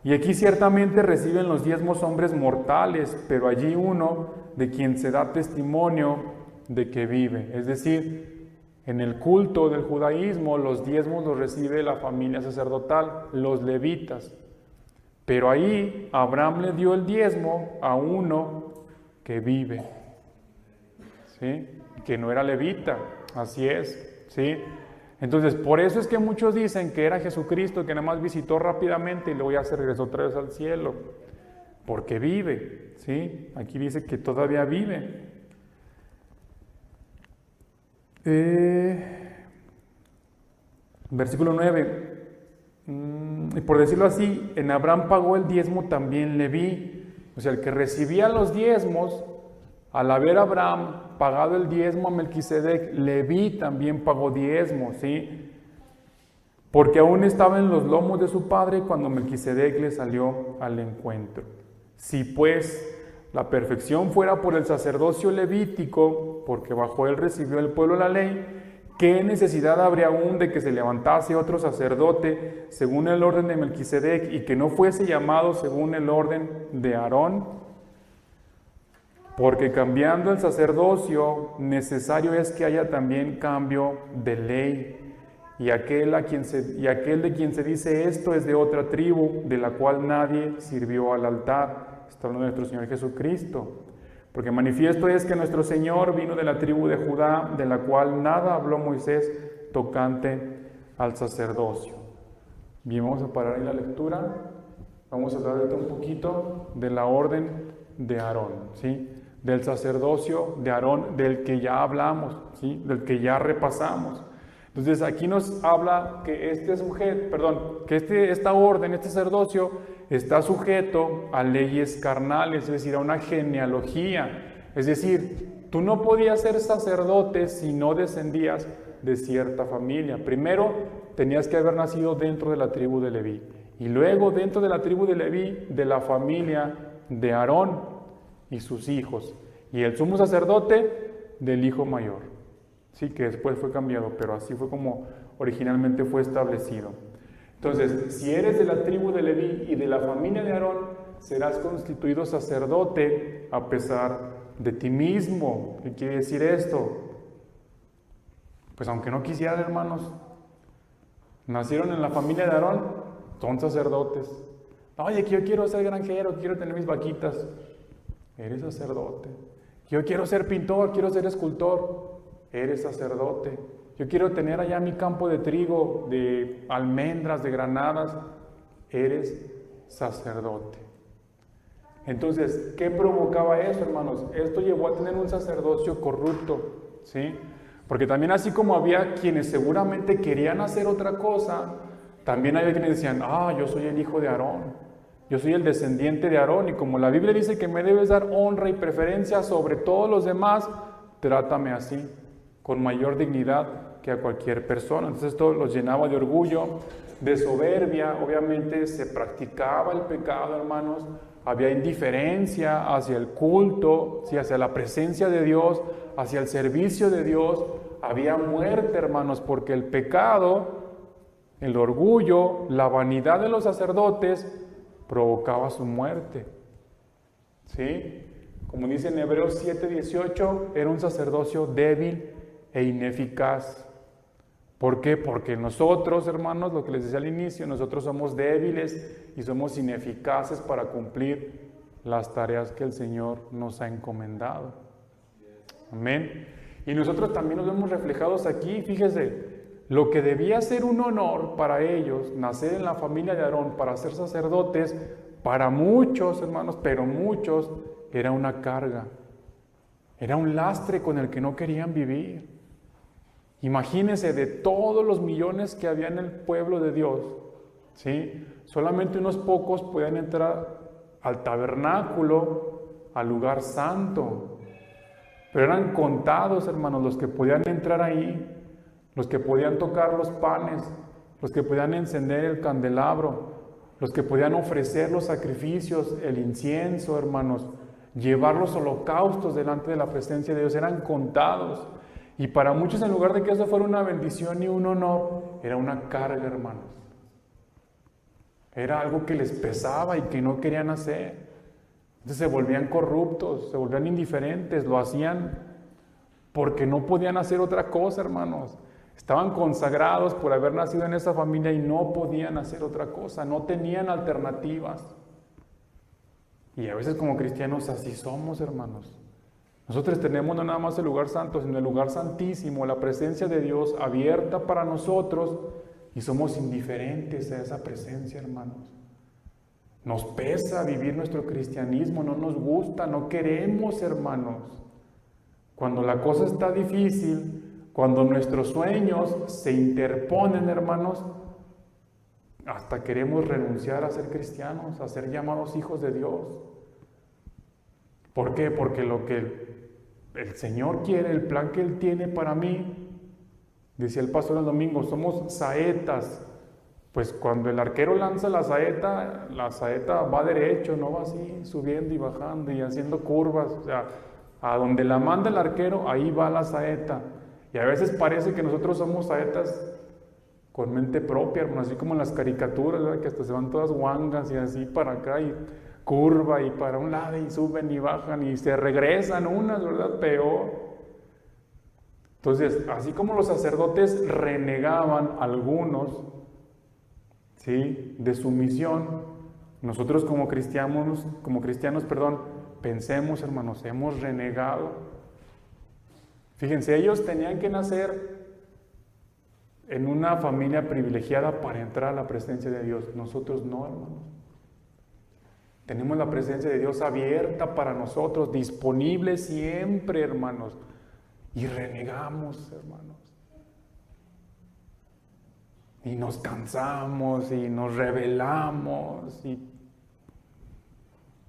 Y aquí ciertamente reciben los diezmos hombres mortales, pero allí uno de quien se da testimonio de que vive. Es decir, en el culto del judaísmo los diezmos los recibe la familia sacerdotal, los levitas. Pero ahí Abraham le dio el diezmo a uno que vive, ¿sí? Que no era levita, así es, ¿sí? Entonces, por eso es que muchos dicen que era Jesucristo, que nada más visitó rápidamente y luego ya se regresó otra vez al cielo, porque vive, ¿sí? Aquí dice que todavía vive. Versículo 9. Y por decirlo así, en Abraham pagó el diezmo también Leví. O sea, el que recibía los diezmos, al haber Abraham pagado el diezmo a Melquisedec, Leví también pagó diezmo, ¿sí? Porque aún estaba en los lomos de su padre cuando Melquisedec le salió al encuentro. Si pues la perfección fuera por el sacerdocio levítico, porque bajo él recibió el pueblo la ley, ¿qué necesidad habría aún de que se levantase otro sacerdote según el orden de Melquisedec y que no fuese llamado según el orden de Aarón? Porque cambiando el sacerdocio, necesario es que haya también cambio de ley. Y aquel de quien se dice esto es de otra tribu, de la cual nadie sirvió al altar. Está hablando de nuestro Señor Jesucristo. Porque manifiesto es que nuestro Señor vino de la tribu de Judá, de la cual nada habló Moisés tocante al sacerdocio. Bien, vamos a parar ahí la lectura. Vamos a hablar ahorita un poquito de la orden de Aarón, ¿sí? Del sacerdocio de Aarón, del que ya hablamos, ¿sí? Del que ya repasamos. Entonces aquí nos habla que esta orden, este sacerdocio, está sujeto a leyes carnales, es decir, a una genealogía. Es decir, tú no podías ser sacerdote si no descendías de cierta familia. Primero tenías que haber nacido dentro de la tribu de Leví. Y luego dentro de la tribu de Leví, de la familia de Aarón y sus hijos. Y el sumo sacerdote del hijo mayor. Sí, que después fue cambiado, pero así fue como originalmente fue establecido. Entonces, si eres de la tribu de Leví y de la familia de Aarón, serás constituido sacerdote a pesar de ti mismo. ¿Qué quiere decir esto? Pues aunque no quisieran, hermanos, nacieron en la familia de Aarón, son sacerdotes. Oye, que yo quiero ser granjero, quiero tener mis vaquitas. Eres sacerdote. Yo quiero ser pintor, quiero ser escultor. Eres sacerdote. Yo quiero tener allá mi campo de trigo, de almendras, de granadas. Eres sacerdote. Entonces, ¿qué provocaba eso, hermanos? Esto llevó a tener un sacerdocio corrupto, ¿sí? Porque también así como había quienes seguramente querían hacer otra cosa, también había quienes decían, yo soy el hijo de Aarón, yo soy el descendiente de Aarón, y como la Biblia dice que me debes dar honra y preferencia sobre todos los demás, trátame así, con mayor dignidad que a cualquier persona. Entonces esto los llenaba de orgullo, de soberbia. Obviamente se practicaba el pecado, hermanos. Había indiferencia hacia el culto, ¿sí? Hacia la presencia de Dios, hacia el servicio de Dios. Había muerte, hermanos, porque el pecado, el orgullo, la vanidad de los sacerdotes provocaba su muerte. ¿Sí? Como dice en Hebreos 7:18, era un sacerdocio débil e ineficaz. ¿Por qué? Porque nosotros, hermanos, lo que les decía al inicio, nosotros somos débiles y somos ineficaces para cumplir las tareas que el Señor nos ha encomendado. Amén. Y nosotros también nos vemos reflejados aquí. Fíjese, lo que debía ser un honor para ellos, nacer en la familia de Aarón, para ser sacerdotes, para muchos, hermanos, pero muchos, era una carga. Era un lastre con el que no querían vivir. Imagínense, de todos los millones que había en el pueblo de Dios, ¿sí? Solamente unos pocos podían entrar al tabernáculo, al lugar santo. Pero eran contados, hermanos, los que podían entrar ahí, los que podían tocar los panes, los que podían encender el candelabro, los que podían ofrecer los sacrificios, el incienso, hermanos, llevar los holocaustos delante de la presencia de Dios. Eran contados. Y para muchos, en lugar de que eso fuera una bendición y un honor, era una carga, hermanos. Era algo que les pesaba y que no querían hacer. Entonces se volvían corruptos, se volvían indiferentes, lo hacían porque no podían hacer otra cosa, hermanos. Estaban consagrados por haber nacido en esa familia y no podían hacer otra cosa, no tenían alternativas. Y a veces como cristianos así somos, hermanos. Nosotros tenemos no nada más el lugar santo, sino el lugar santísimo, la presencia de Dios abierta para nosotros, y somos indiferentes a esa presencia, hermanos. Nos pesa vivir nuestro cristianismo, no nos gusta, no queremos, hermanos. Cuando la cosa está difícil, cuando nuestros sueños se interponen, hermanos, hasta queremos renunciar a ser cristianos, a ser llamados hijos de Dios. ¿Por qué? Porque lo que el Señor quiere, el plan que Él tiene para mí, decía el pastor el domingo, somos saetas. Pues cuando el arquero lanza la saeta va derecho, no va así, subiendo y bajando y haciendo curvas. O sea, a donde la manda el arquero, ahí va la saeta. Y a veces parece que nosotros somos saetas con mente propia, hermano, así como en las caricaturas, ¿verdad? Que hasta se van todas guangas y así para acá y curva y para un lado y suben y bajan y se regresan unas, ¿verdad? Peor. Entonces, así como los sacerdotes renegaban algunos, ¿sí?, de su misión, nosotros como cristianos, pensemos, hermanos, hemos renegado. Fíjense, ellos tenían que nacer en una familia privilegiada para entrar a la presencia de Dios. Nosotros no, hermanos. Tenemos la presencia de Dios abierta para nosotros, disponible siempre, hermanos. Y renegamos, hermanos. Y nos cansamos y nos rebelamos. Y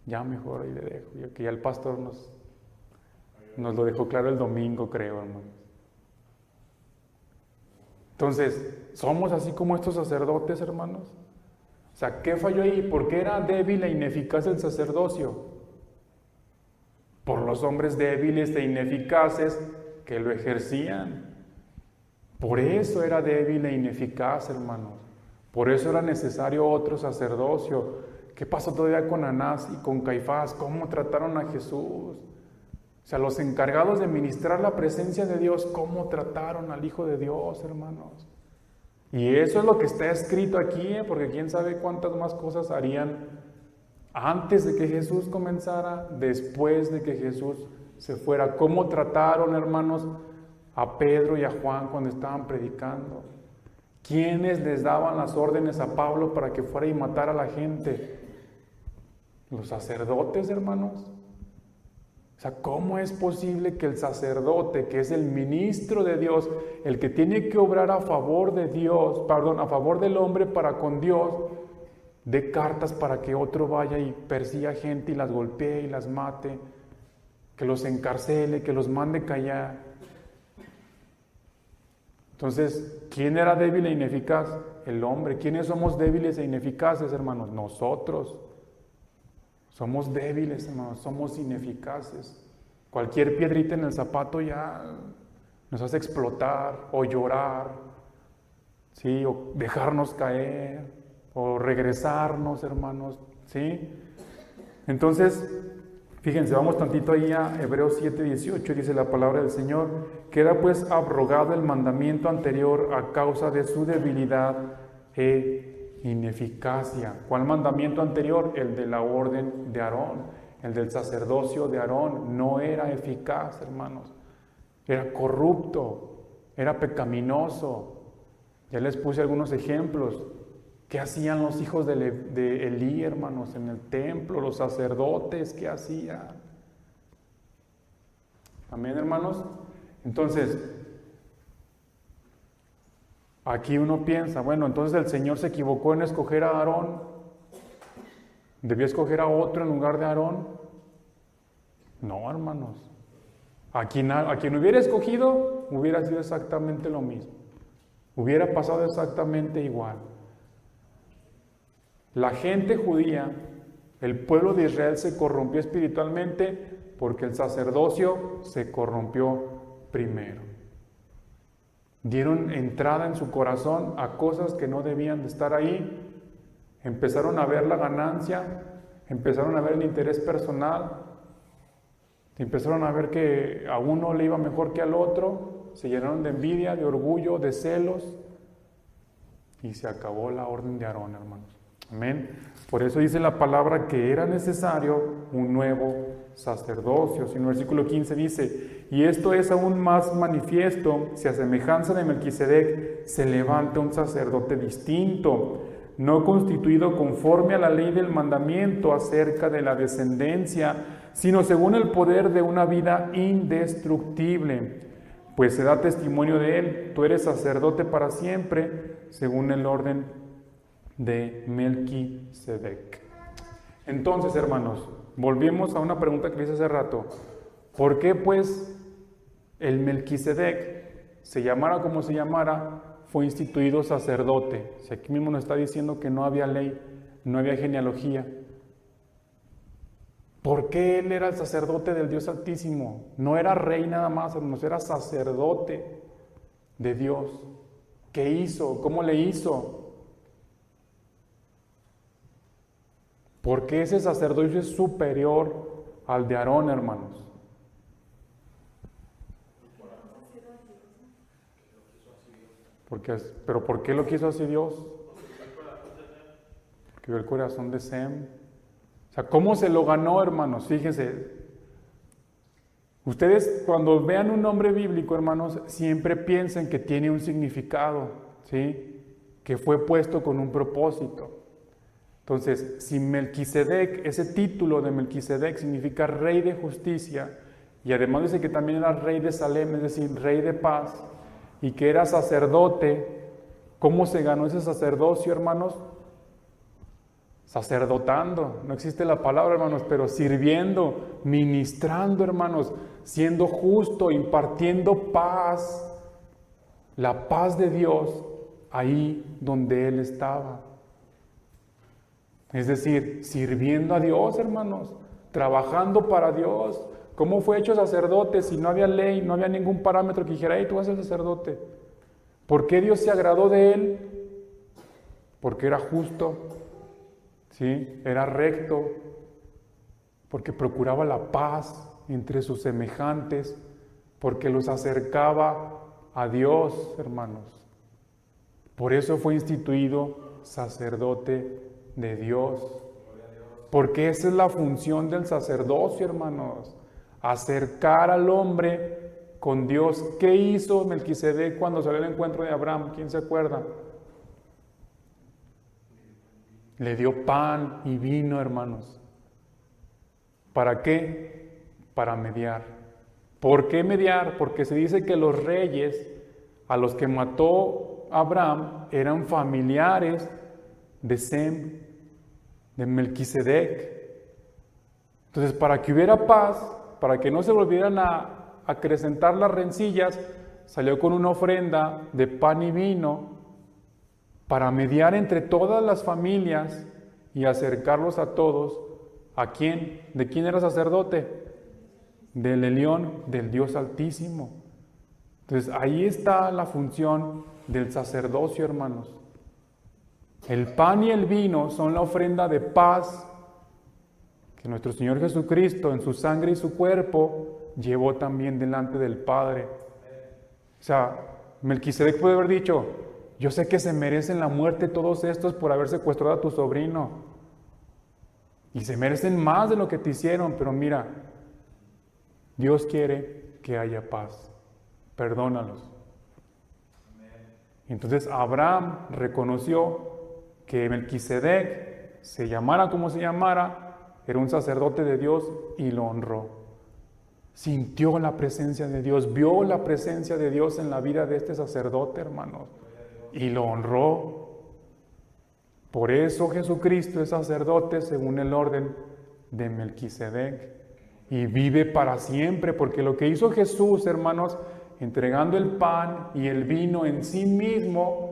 ya mejor ahí le dejo. Ya que ya el pastor nos lo dejó claro el domingo, creo, hermanos. Entonces, ¿somos así como estos sacerdotes, hermanos? O sea, ¿qué falló ahí? ¿Por qué era débil e ineficaz el sacerdocio? Por los hombres débiles e ineficaces que lo ejercían. Por eso era débil e ineficaz, hermanos. Por eso era necesario otro sacerdocio. ¿Qué pasó todavía con Anás y con Caifás? ¿Cómo trataron a Jesús? O sea, los encargados de ministrar la presencia de Dios, ¿cómo trataron al Hijo de Dios, hermanos? Y eso es lo que está escrito aquí, porque quién sabe cuántas más cosas harían antes de que Jesús comenzara, después de que Jesús se fuera. ¿Cómo trataron, hermanos, a Pedro y a Juan cuando estaban predicando? ¿Quiénes les daban las órdenes a Pablo para que fuera y matara a la gente? Los sacerdotes, hermanos. O sea, ¿cómo es posible que el sacerdote, que es el ministro de Dios, el que tiene que obrar a favor de Dios, a favor del hombre para con Dios, dé cartas para que otro vaya y persiga gente y las golpee y las mate, que los encarcele, que los mande callar? Entonces, ¿quién era débil e ineficaz? El hombre. ¿Quiénes somos débiles e ineficaces, hermanos? Nosotros. Somos débiles, hermanos, somos ineficaces. Cualquier piedrita en el zapato ya nos hace explotar o llorar, ¿sí? O dejarnos caer, o regresarnos, hermanos, ¿sí? Entonces, fíjense, vamos tantito ahí a Hebreos 7:18, dice la palabra del Señor: queda pues abrogado el mandamiento anterior a causa de su debilidad e ineficacia. ¿Cuál mandamiento anterior? El de la orden de Aarón, el del sacerdocio de Aarón. No era eficaz, hermanos. Era corrupto, era pecaminoso. Ya les puse algunos ejemplos. ¿Qué hacían los hijos de Elí, hermanos, en el templo? Los sacerdotes, ¿qué hacían? Amén, hermanos. Entonces, aquí uno piensa, bueno, entonces el Señor se equivocó en escoger a Aarón. ¿Debió escoger a otro en lugar de Aarón? No, hermanos. A quien hubiera escogido, hubiera sido exactamente lo mismo. Hubiera pasado exactamente igual. La gente judía, el pueblo de Israel se corrompió espiritualmente porque el sacerdocio se corrompió primero. Dieron entrada en su corazón a cosas que no debían de estar ahí. Empezaron a ver la ganancia, empezaron a ver el interés personal, empezaron a ver que a uno le iba mejor que al otro, se llenaron de envidia, de orgullo, de celos, y se acabó la orden de Aarón, hermanos. Amén. Por eso dice la palabra que era necesario un nuevo sacerdocio. Si en el versículo 15 dice: y esto es aún más manifiesto si a semejanza de Melquisedec se levanta un sacerdote distinto, no constituido conforme a la ley del mandamiento acerca de la descendencia, sino según el poder de una vida indestructible, pues se da testimonio de él: tú eres sacerdote para siempre, según el orden de Melquisedec. Entonces, hermanos, volvemos a una pregunta que hice hace rato. ¿Por qué, pues, el Melquisedec, se llamara como se llamara, fue instituido sacerdote? Si aquí mismo nos está diciendo que no había ley, no había genealogía. ¿Por qué él era el sacerdote del Dios Altísimo? No era rey nada más, hermanos, era sacerdote de Dios. ¿Qué hizo? ¿Cómo le hizo? ¿Por qué ese sacerdocio es superior al de Aarón, hermanos? ¿Pero por qué lo quiso así Dios? Porque vio el corazón de Sem. O sea, ¿cómo se lo ganó, hermanos? Fíjense. Ustedes, cuando vean un nombre bíblico, hermanos, siempre piensen que tiene un significado, ¿sí? Que fue puesto con un propósito. Entonces, si Melquisedec, ese título de Melquisedec significa rey de justicia, y además dice que también era rey de Salem, es decir, rey de paz, y que era sacerdote, ¿cómo se ganó ese sacerdocio, hermanos? Sacerdotando, no existe la palabra, hermanos, pero sirviendo, ministrando, hermanos, siendo justo, impartiendo paz, la paz de Dios ahí donde él estaba. Es decir, sirviendo a Dios, hermanos, trabajando para Dios. ¿Cómo fue hecho sacerdote si no había ley, no había ningún parámetro que dijera: hey, tú vas a ser sacerdote? ¿Por qué Dios se agradó de él? Porque era justo, ¿sí? Era recto, porque procuraba la paz, entre sus semejantes, porque los acercaba a Dios, hermanos. Por eso fue instituido sacerdote de Dios. Porque esa es la función del sacerdocio, hermanos. Acercar al hombre con Dios. ¿Qué hizo Melquisedec cuando salió al encuentro de Abraham? ¿Quién se acuerda? Le dio pan y vino, hermanos. ¿Para qué? Para mediar. ¿Por qué mediar? Porque se dice que los reyes a los que mató Abraham eran familiares de Sem, de Melquisedec. Entonces, para que hubiera paz, para que no se volvieran a acrecentar las rencillas, salió con una ofrenda de pan y vino para mediar entre todas las familias y acercarlos a todos. ¿A quién? ¿De quién era sacerdote? Del Elión, del Dios Altísimo. Entonces, ahí está la función del sacerdocio, hermanos. El pan y el vino son la ofrenda de paz que nuestro Señor Jesucristo en su sangre y su cuerpo llevó también delante del Padre. O sea, Melquisedec puede haber dicho: yo sé que se merecen la muerte todos estos por haber secuestrado a tu sobrino. Y se merecen más de lo que te hicieron, pero mira, Dios quiere que haya paz. Perdónalos. Entonces Abraham reconoció que Melquisedec, se llamara como se llamara, era un sacerdote de Dios y lo honró. Sintió la presencia de Dios, vio la presencia de Dios en la vida de este sacerdote, hermanos, y lo honró. Por eso Jesucristo es sacerdote según el orden de Melquisedec y vive para siempre, porque lo que hizo Jesús, hermanos, entregando el pan y el vino en sí mismo,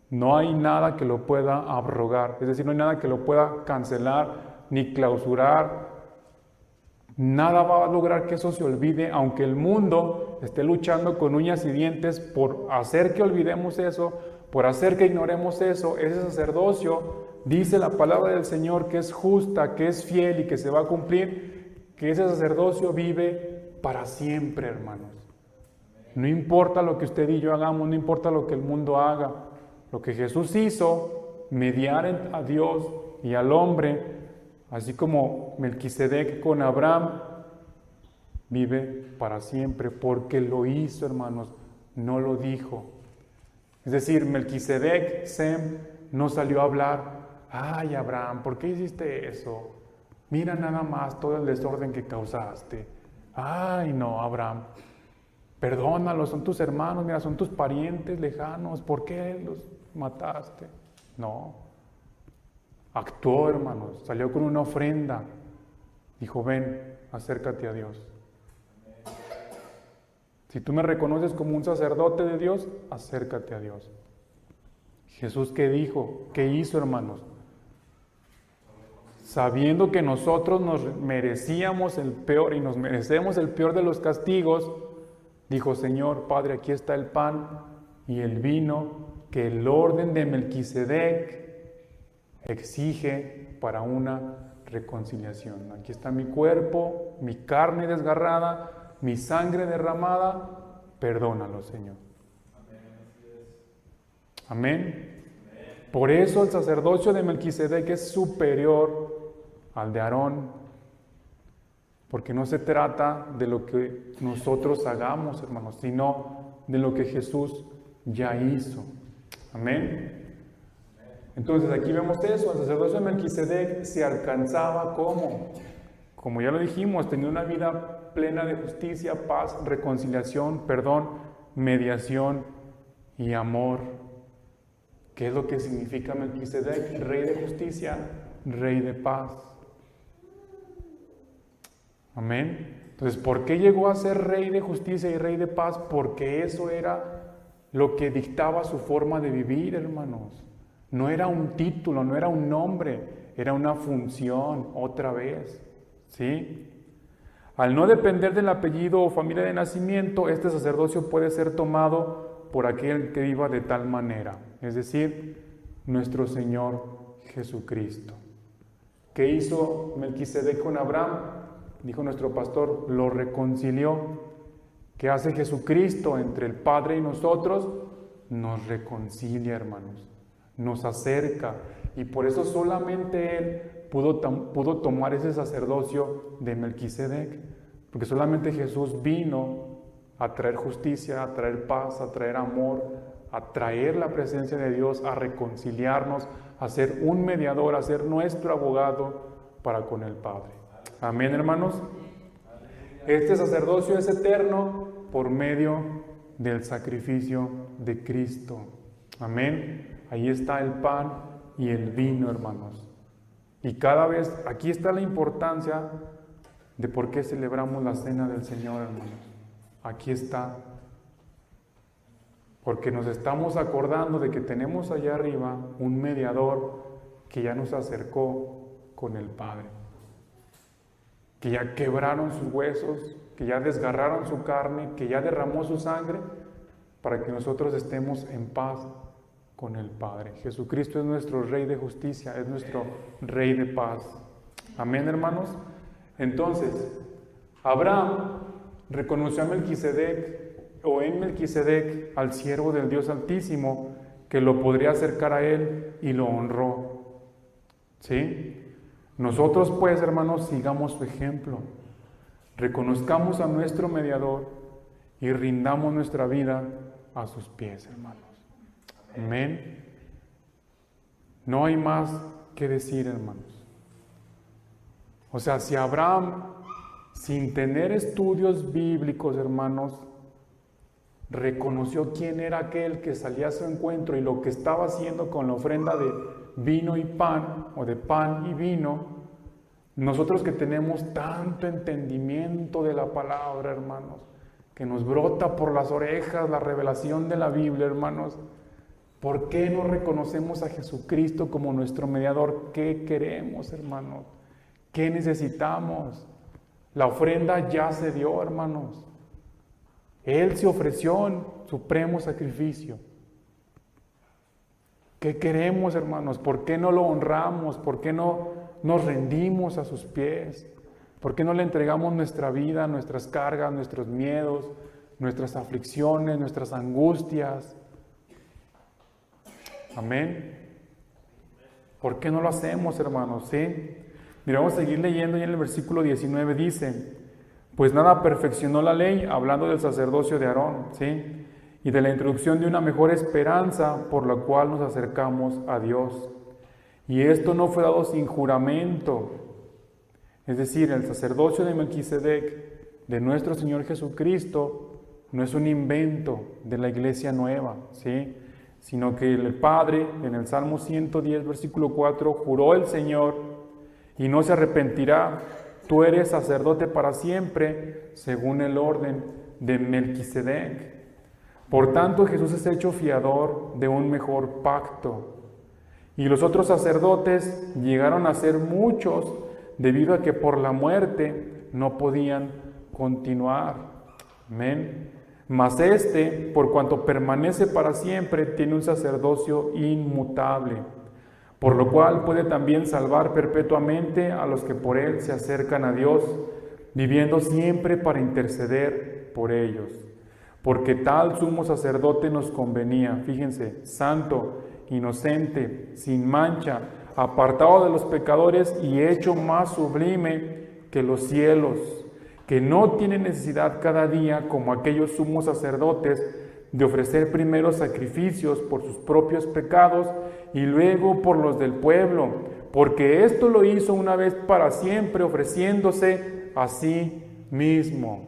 no hay nada que lo pueda abrogar, es decir, no hay nada que lo pueda cancelar ni clausurar. Nada va a lograr que eso se olvide, aunque el mundo esté luchando con uñas y dientes por hacer que olvidemos eso, por hacer que ignoremos eso. Ese sacerdocio, dice la palabra del Señor, que es justa, que es fiel y que se va a cumplir, que ese sacerdocio vive para siempre, hermanos. No importa lo que usted y yo hagamos, no importa lo que el mundo haga. Lo que Jesús hizo, mediar a Dios y al hombre, así como Melquisedec con Abraham, vive para siempre, porque lo hizo, hermanos, no lo dijo. Es decir, Melquisedec, Sem, no salió a hablar: ay, Abraham, ¿por qué hiciste eso? Mira nada más todo el desorden que causaste. Ay, no, Abraham, perdónalos, son tus hermanos, mira, son tus parientes lejanos, ¿por qué los mataste? No. Actuó, hermanos, salió con una ofrenda. Dijo: ven, acércate a Dios. Si tú me reconoces como un sacerdote de Dios, acércate a Dios. Jesús, ¿qué dijo? ¿Qué hizo, hermanos? Sabiendo que nosotros nos merecíamos el peor y nos merecemos el peor de los castigos, dijo: Señor, Padre, aquí está el pan y el vino que el orden de Melquisedec exige para una reconciliación. Aquí está mi cuerpo, mi carne desgarrada, mi sangre derramada, perdónalo, Señor. Amén. Por eso el sacerdocio de Melquisedec es superior al de Aarón, porque no se trata de lo que nosotros hagamos, hermanos, sino de lo que Jesús ya hizo. Amén. Entonces aquí vemos eso, el sacerdocio de Melquisedec se alcanzaba como ya lo dijimos, tenía una vida plena de justicia, paz, reconciliación, perdón, mediación y amor. ¿Qué es lo que significa Melquisedec? Rey de justicia, rey de paz. Amén. Entonces, ¿por qué llegó a ser rey de justicia y rey de paz? Porque eso era lo que dictaba su forma de vivir, hermanos. No era un título, no era un nombre, era una función, otra vez. ¿Sí? Al no depender del apellido o familia de nacimiento, este sacerdocio puede ser tomado por aquel que viva de tal manera, es decir, nuestro Señor Jesucristo. ¿Qué hizo Melquisedec con Abraham? dijo nuestro pastor, lo reconcilió. ¿Qué hace Jesucristo entre el Padre y nosotros? Nos reconcilia, hermanos, nos acerca, y por eso solamente Él pudo tomar ese sacerdocio de Melquisedec, porque solamente Jesús vino a traer justicia, a traer paz, a traer amor, a traer la presencia de Dios, a reconciliarnos, a ser un mediador, a ser nuestro abogado para con el Padre. Amén, hermanos. Este sacerdocio es eterno por medio del sacrificio de Cristo. Amén. Ahí está el pan y el vino, hermanos. Y cada vez, aquí está la importancia de por qué celebramos la cena del Señor, hermanos. Aquí está. Porque nos estamos acordando de que tenemos allá arriba un mediador que ya nos acercó con el Padre. Que ya quebraron sus huesos, que ya desgarraron su carne, que ya derramó su sangre, para que nosotros estemos en paz con el Padre. Jesucristo es nuestro Rey de justicia, es nuestro Rey de paz. Amén, hermanos. Entonces, Abraham reconoció a Melquisedec, o en Melquisedec, al siervo del Dios Altísimo, que lo podría acercar a él, y lo honró. ¿Sí? Nosotros, pues, hermanos, sigamos su ejemplo. Reconozcamos a nuestro mediador y rindamos nuestra vida a sus pies, hermanos. Amén. No hay más que decir, hermanos. O sea, si Abraham, sin tener estudios bíblicos, hermanos, reconoció quién era aquel que salía a su encuentro y lo que estaba haciendo con la ofrenda de vino y pan, o de pan y vino, nosotros que tenemos tanto entendimiento de la palabra, hermanos, que nos brota por las orejas la revelación de la Biblia, hermanos, ¿por qué no reconocemos a Jesucristo como nuestro mediador? ¿Qué queremos, hermanos? ¿Qué necesitamos? La ofrenda ya se dio, hermanos. Él se ofreció en supremo sacrificio. ¿Qué queremos, hermanos? ¿Por qué no lo honramos? ¿Por qué no nos rendimos a sus pies? ¿Por qué no le entregamos nuestra vida, nuestras cargas, nuestros miedos, nuestras aflicciones, nuestras angustias? Amén. ¿Por qué no lo hacemos, hermanos? ¿Sí? Mira, vamos a seguir leyendo y en el versículo 19 dice: pues nada perfeccionó la ley, hablando del sacerdocio de Aarón, ¿sí? Y de la introducción de una mejor esperanza por la cual nos acercamos a Dios. Y esto no fue dado sin juramento. Es decir, el sacerdocio de Melquisedec, de nuestro Señor Jesucristo, no es un invento de la iglesia nueva, ¿sí? Sino que el Padre, en el Salmo 110, versículo 4, juró el Señor y no se arrepentirá: tú eres sacerdote para siempre, según el orden de Melquisedec. Por tanto, Jesús es hecho fiador de un mejor pacto. Y los otros sacerdotes llegaron a ser muchos, debido a que por la muerte no podían continuar. Amén. Mas este, por cuanto permanece para siempre, tiene un sacerdocio inmutable, por lo cual puede también salvar perpetuamente a los que por él se acercan a Dios, viviendo siempre para interceder por ellos. Porque tal sumo sacerdote nos convenía, fíjense, santo, inocente, sin mancha, apartado de los pecadores y hecho más sublime que los cielos, que no tiene necesidad cada día, como aquellos sumos sacerdotes, de ofrecer primero sacrificios por sus propios pecados y luego por los del pueblo, porque esto lo hizo una vez para siempre, ofreciéndose a sí mismo.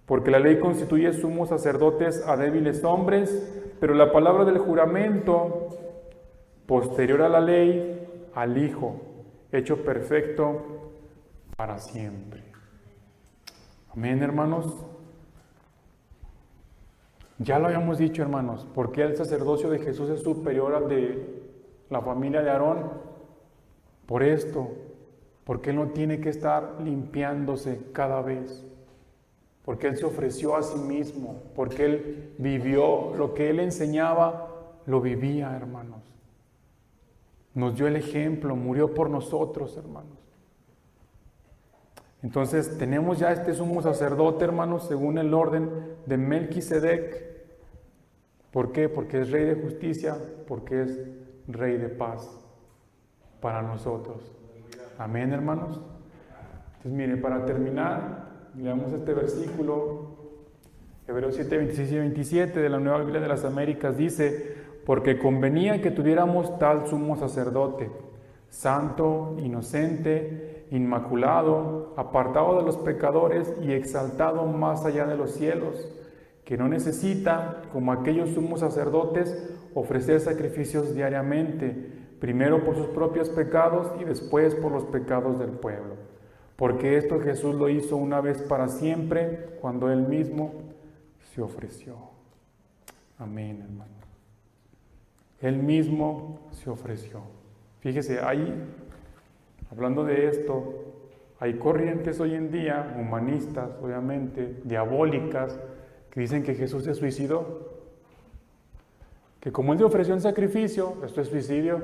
Porque la ley constituye sumos sacerdotes a débiles hombres, pero la palabra del juramento, posterior a la ley, al Hijo, hecho perfecto para siempre. Amén, hermanos. Ya lo habíamos dicho, hermanos, ¿por qué el sacerdocio de Jesús es superior al de la familia de Aarón? Por esto, porque Él no tiene que estar limpiándose cada vez, porque Él se ofreció a sí mismo, porque Él vivió lo que Él enseñaba, lo vivía, hermanos. Nos dio el ejemplo, murió por nosotros, hermanos. Entonces tenemos ya este sumo sacerdote, hermanos, según el orden de Melquisedec. ¿Por qué? Porque es rey de justicia, porque es rey de paz para nosotros. Amén, hermanos. Entonces, mire, para terminar, leamos este versículo, Hebreos 7, 26 y 27 de la Nueva Biblia de las Américas, dice: porque convenía que tuviéramos tal sumo sacerdote, santo, inocente, inmaculado, apartado de los pecadores y exaltado más allá de los cielos, que no necesita, como aquellos sumos sacerdotes, ofrecer sacrificios diariamente, primero por sus propios pecados y después por los pecados del pueblo. Porque esto Jesús lo hizo una vez para siempre, cuando Él mismo se ofreció. Amén, hermano. Él mismo se ofreció. Fíjese, ahí, hablando de esto, hay corrientes hoy en día, humanistas, obviamente, diabólicas, que dicen que Jesús se suicidó. Que como Él se ofreció en sacrificio, esto es suicidio.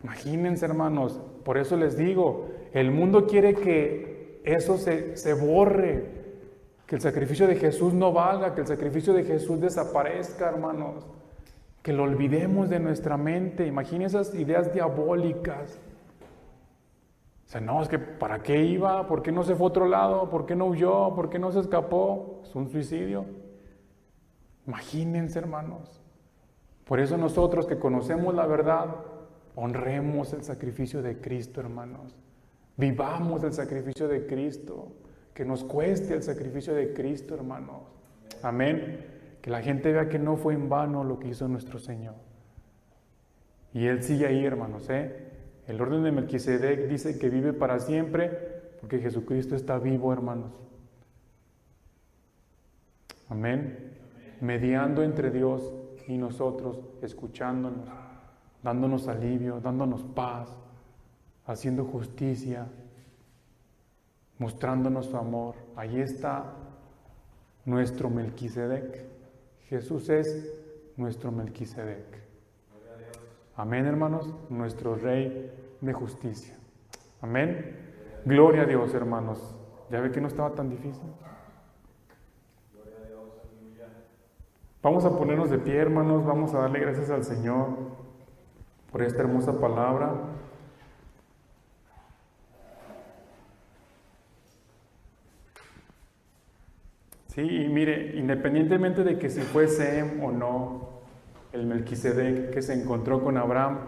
Imagínense, hermanos, por eso les digo, el mundo quiere que eso se borre, que el sacrificio de Jesús no valga, que el sacrificio de Jesús desaparezca, hermanos, que lo olvidemos de nuestra mente. Imagínense esas ideas diabólicas. O sea, no, es que ¿para qué iba? ¿Por qué no se fue a otro lado? ¿Por qué no huyó? ¿Por qué no se escapó? Es un suicidio. Imagínense, hermanos. Por eso nosotros que conocemos la verdad, honremos el sacrificio de Cristo, hermanos. Vivamos el sacrificio de Cristo. Que nos cueste el sacrificio de Cristo, hermanos. Amén. Que la gente vea que no fue en vano lo que hizo nuestro Señor. Y Él sigue ahí, hermanos, El orden de Melquisedec dice que vive para siempre porque Jesucristo está vivo, hermanos. Amén. Mediando entre Dios y nosotros, escuchándonos, dándonos alivio, dándonos paz, haciendo justicia, mostrándonos su amor. Ahí está nuestro Melquisedec. Jesús es nuestro Melquisedec. Amén, hermanos, nuestro Rey de justicia. Amén. Gloria a Dios, hermanos. ¿Ya ve que no estaba tan difícil? Vamos a ponernos de pie, hermanos. Vamos a darle gracias al Señor por esta hermosa palabra. Sí, y mire, independientemente de que si fue Sem o no, el Melquisedec que se encontró con Abraham,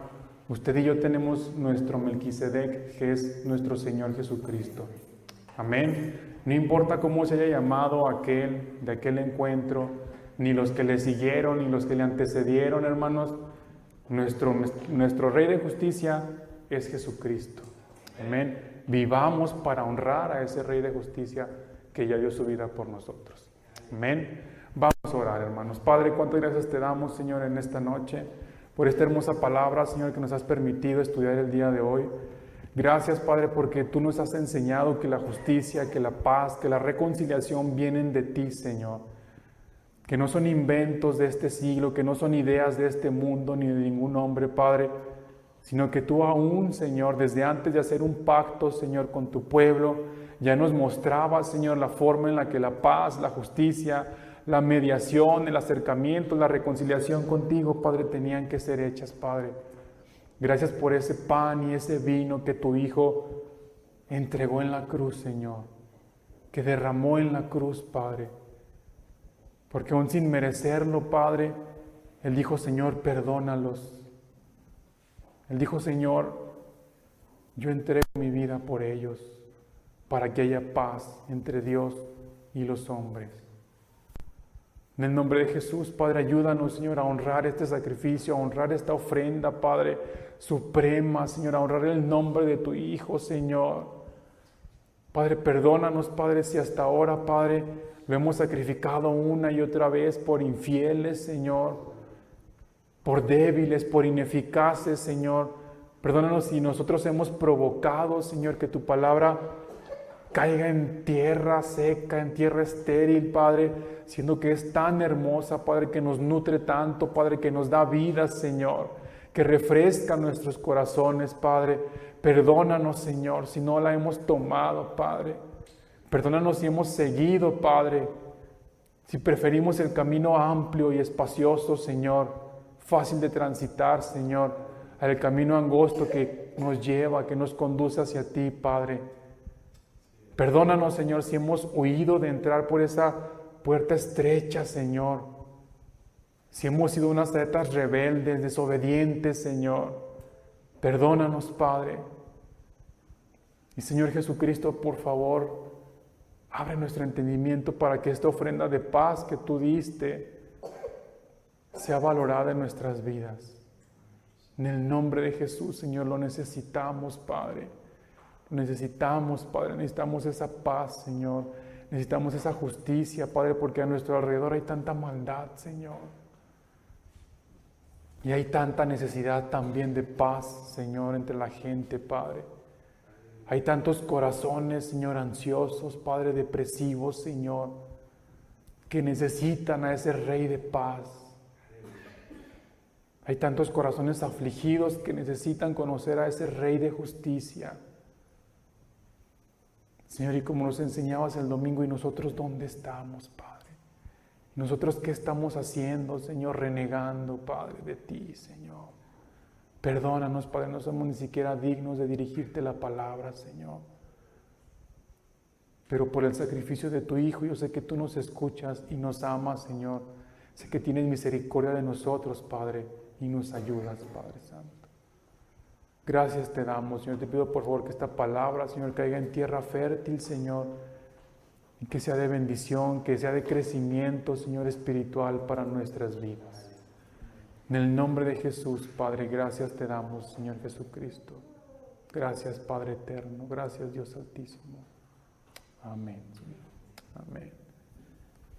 usted y yo tenemos nuestro Melquisedec, que es nuestro Señor Jesucristo. Amén. No importa cómo se haya llamado de aquel encuentro, ni los que le siguieron, ni los que le antecedieron, hermanos, nuestro Rey de justicia es Jesucristo. Amén. Vivamos para honrar a ese Rey de justicia que ya dio su vida por nosotros. Amén. Vamos a orar, hermanos. Padre, cuántas gracias te damos, Señor, en esta noche, por esta hermosa palabra, Señor, que nos has permitido estudiar el día de hoy. Gracias, Padre, porque tú nos has enseñado que la justicia, que la paz, que la reconciliación vienen de ti, Señor. Que no son inventos de este siglo, que no son ideas de este mundo ni de ningún hombre, Padre, sino que tú aún, Señor, desde antes de hacer un pacto, Señor, con tu pueblo, ya nos mostrabas, Señor, la forma en la que la paz, la justicia, la mediación, el acercamiento, la reconciliación contigo, Padre, tenían que ser hechas, Padre. Gracias por ese pan y ese vino que tu Hijo entregó en la cruz, Señor, que derramó en la cruz, Padre. Porque aún sin merecerlo, Padre, Él dijo, Señor, perdónalos. Él dijo, Señor, yo entrego mi vida por ellos, para que haya paz entre Dios y los hombres. En el nombre de Jesús, Padre, ayúdanos, Señor, a honrar este sacrificio, a honrar esta ofrenda, Padre, suprema, Señor, a honrar el nombre de tu Hijo, Señor. Padre, perdónanos, Padre, si hasta ahora, Padre, lo hemos sacrificado una y otra vez por infieles, Señor, por débiles, por ineficaces, Señor. Perdónanos si nosotros hemos provocado, Señor, que tu palabra caiga en tierra seca, en tierra estéril, Padre, siendo que es tan hermosa, Padre, que nos nutre tanto, Padre, que nos da vida, Señor, que refresca nuestros corazones, Padre. Perdónanos, Señor, si no la hemos tomado, Padre. Perdónanos si hemos seguido, Padre, si preferimos el camino amplio y espacioso, Señor, fácil de transitar, Señor, al camino angosto que nos lleva, que nos conduce hacia ti, Padre. Perdónanos, Señor, si hemos huido de entrar por esa puerta estrecha, Señor. Si hemos sido unas atletas rebeldes, desobedientes, Señor. Perdónanos, Padre. Y Señor Jesucristo, por favor, abre nuestro entendimiento para que esta ofrenda de paz que tú diste sea valorada en nuestras vidas. En el nombre de Jesús, Señor, lo necesitamos, Padre. Lo necesitamos, Padre. Necesitamos esa paz, Señor. Necesitamos esa justicia, Padre, porque a nuestro alrededor hay tanta maldad, Señor. Y hay tanta necesidad también de paz, Señor, entre la gente, Padre. Hay tantos corazones, Señor, ansiosos, Padre, depresivos, Señor, que necesitan a ese Rey de paz. Hay tantos corazones afligidos que necesitan conocer a ese Rey de justicia. Señor, y como nos enseñabas el domingo, ¿y nosotros dónde estamos, Padre? ¿Nosotros qué estamos haciendo, Señor? Renegando, Padre, de ti, Señor. Perdónanos, Padre, no somos ni siquiera dignos de dirigirte la palabra, Señor. Pero por el sacrificio de tu Hijo, yo sé que tú nos escuchas y nos amas, Señor. Sé que tienes misericordia de nosotros, Padre, y nos ayudas, Padre Santo. Gracias te damos, Señor. Te pido, por favor, que esta palabra, Señor, caiga en tierra fértil, Señor, y que sea de bendición, que sea de crecimiento, Señor, espiritual para nuestras vidas. En el nombre de Jesús, Padre, gracias te damos, Señor Jesucristo. Gracias, Padre eterno. Gracias, Dios Altísimo. Amén, Señor. Amén.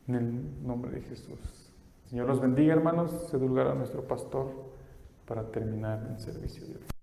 En el nombre de Jesús. Señor los bendiga, hermanos. Se divulgará nuestro pastor para terminar el servicio de hoy.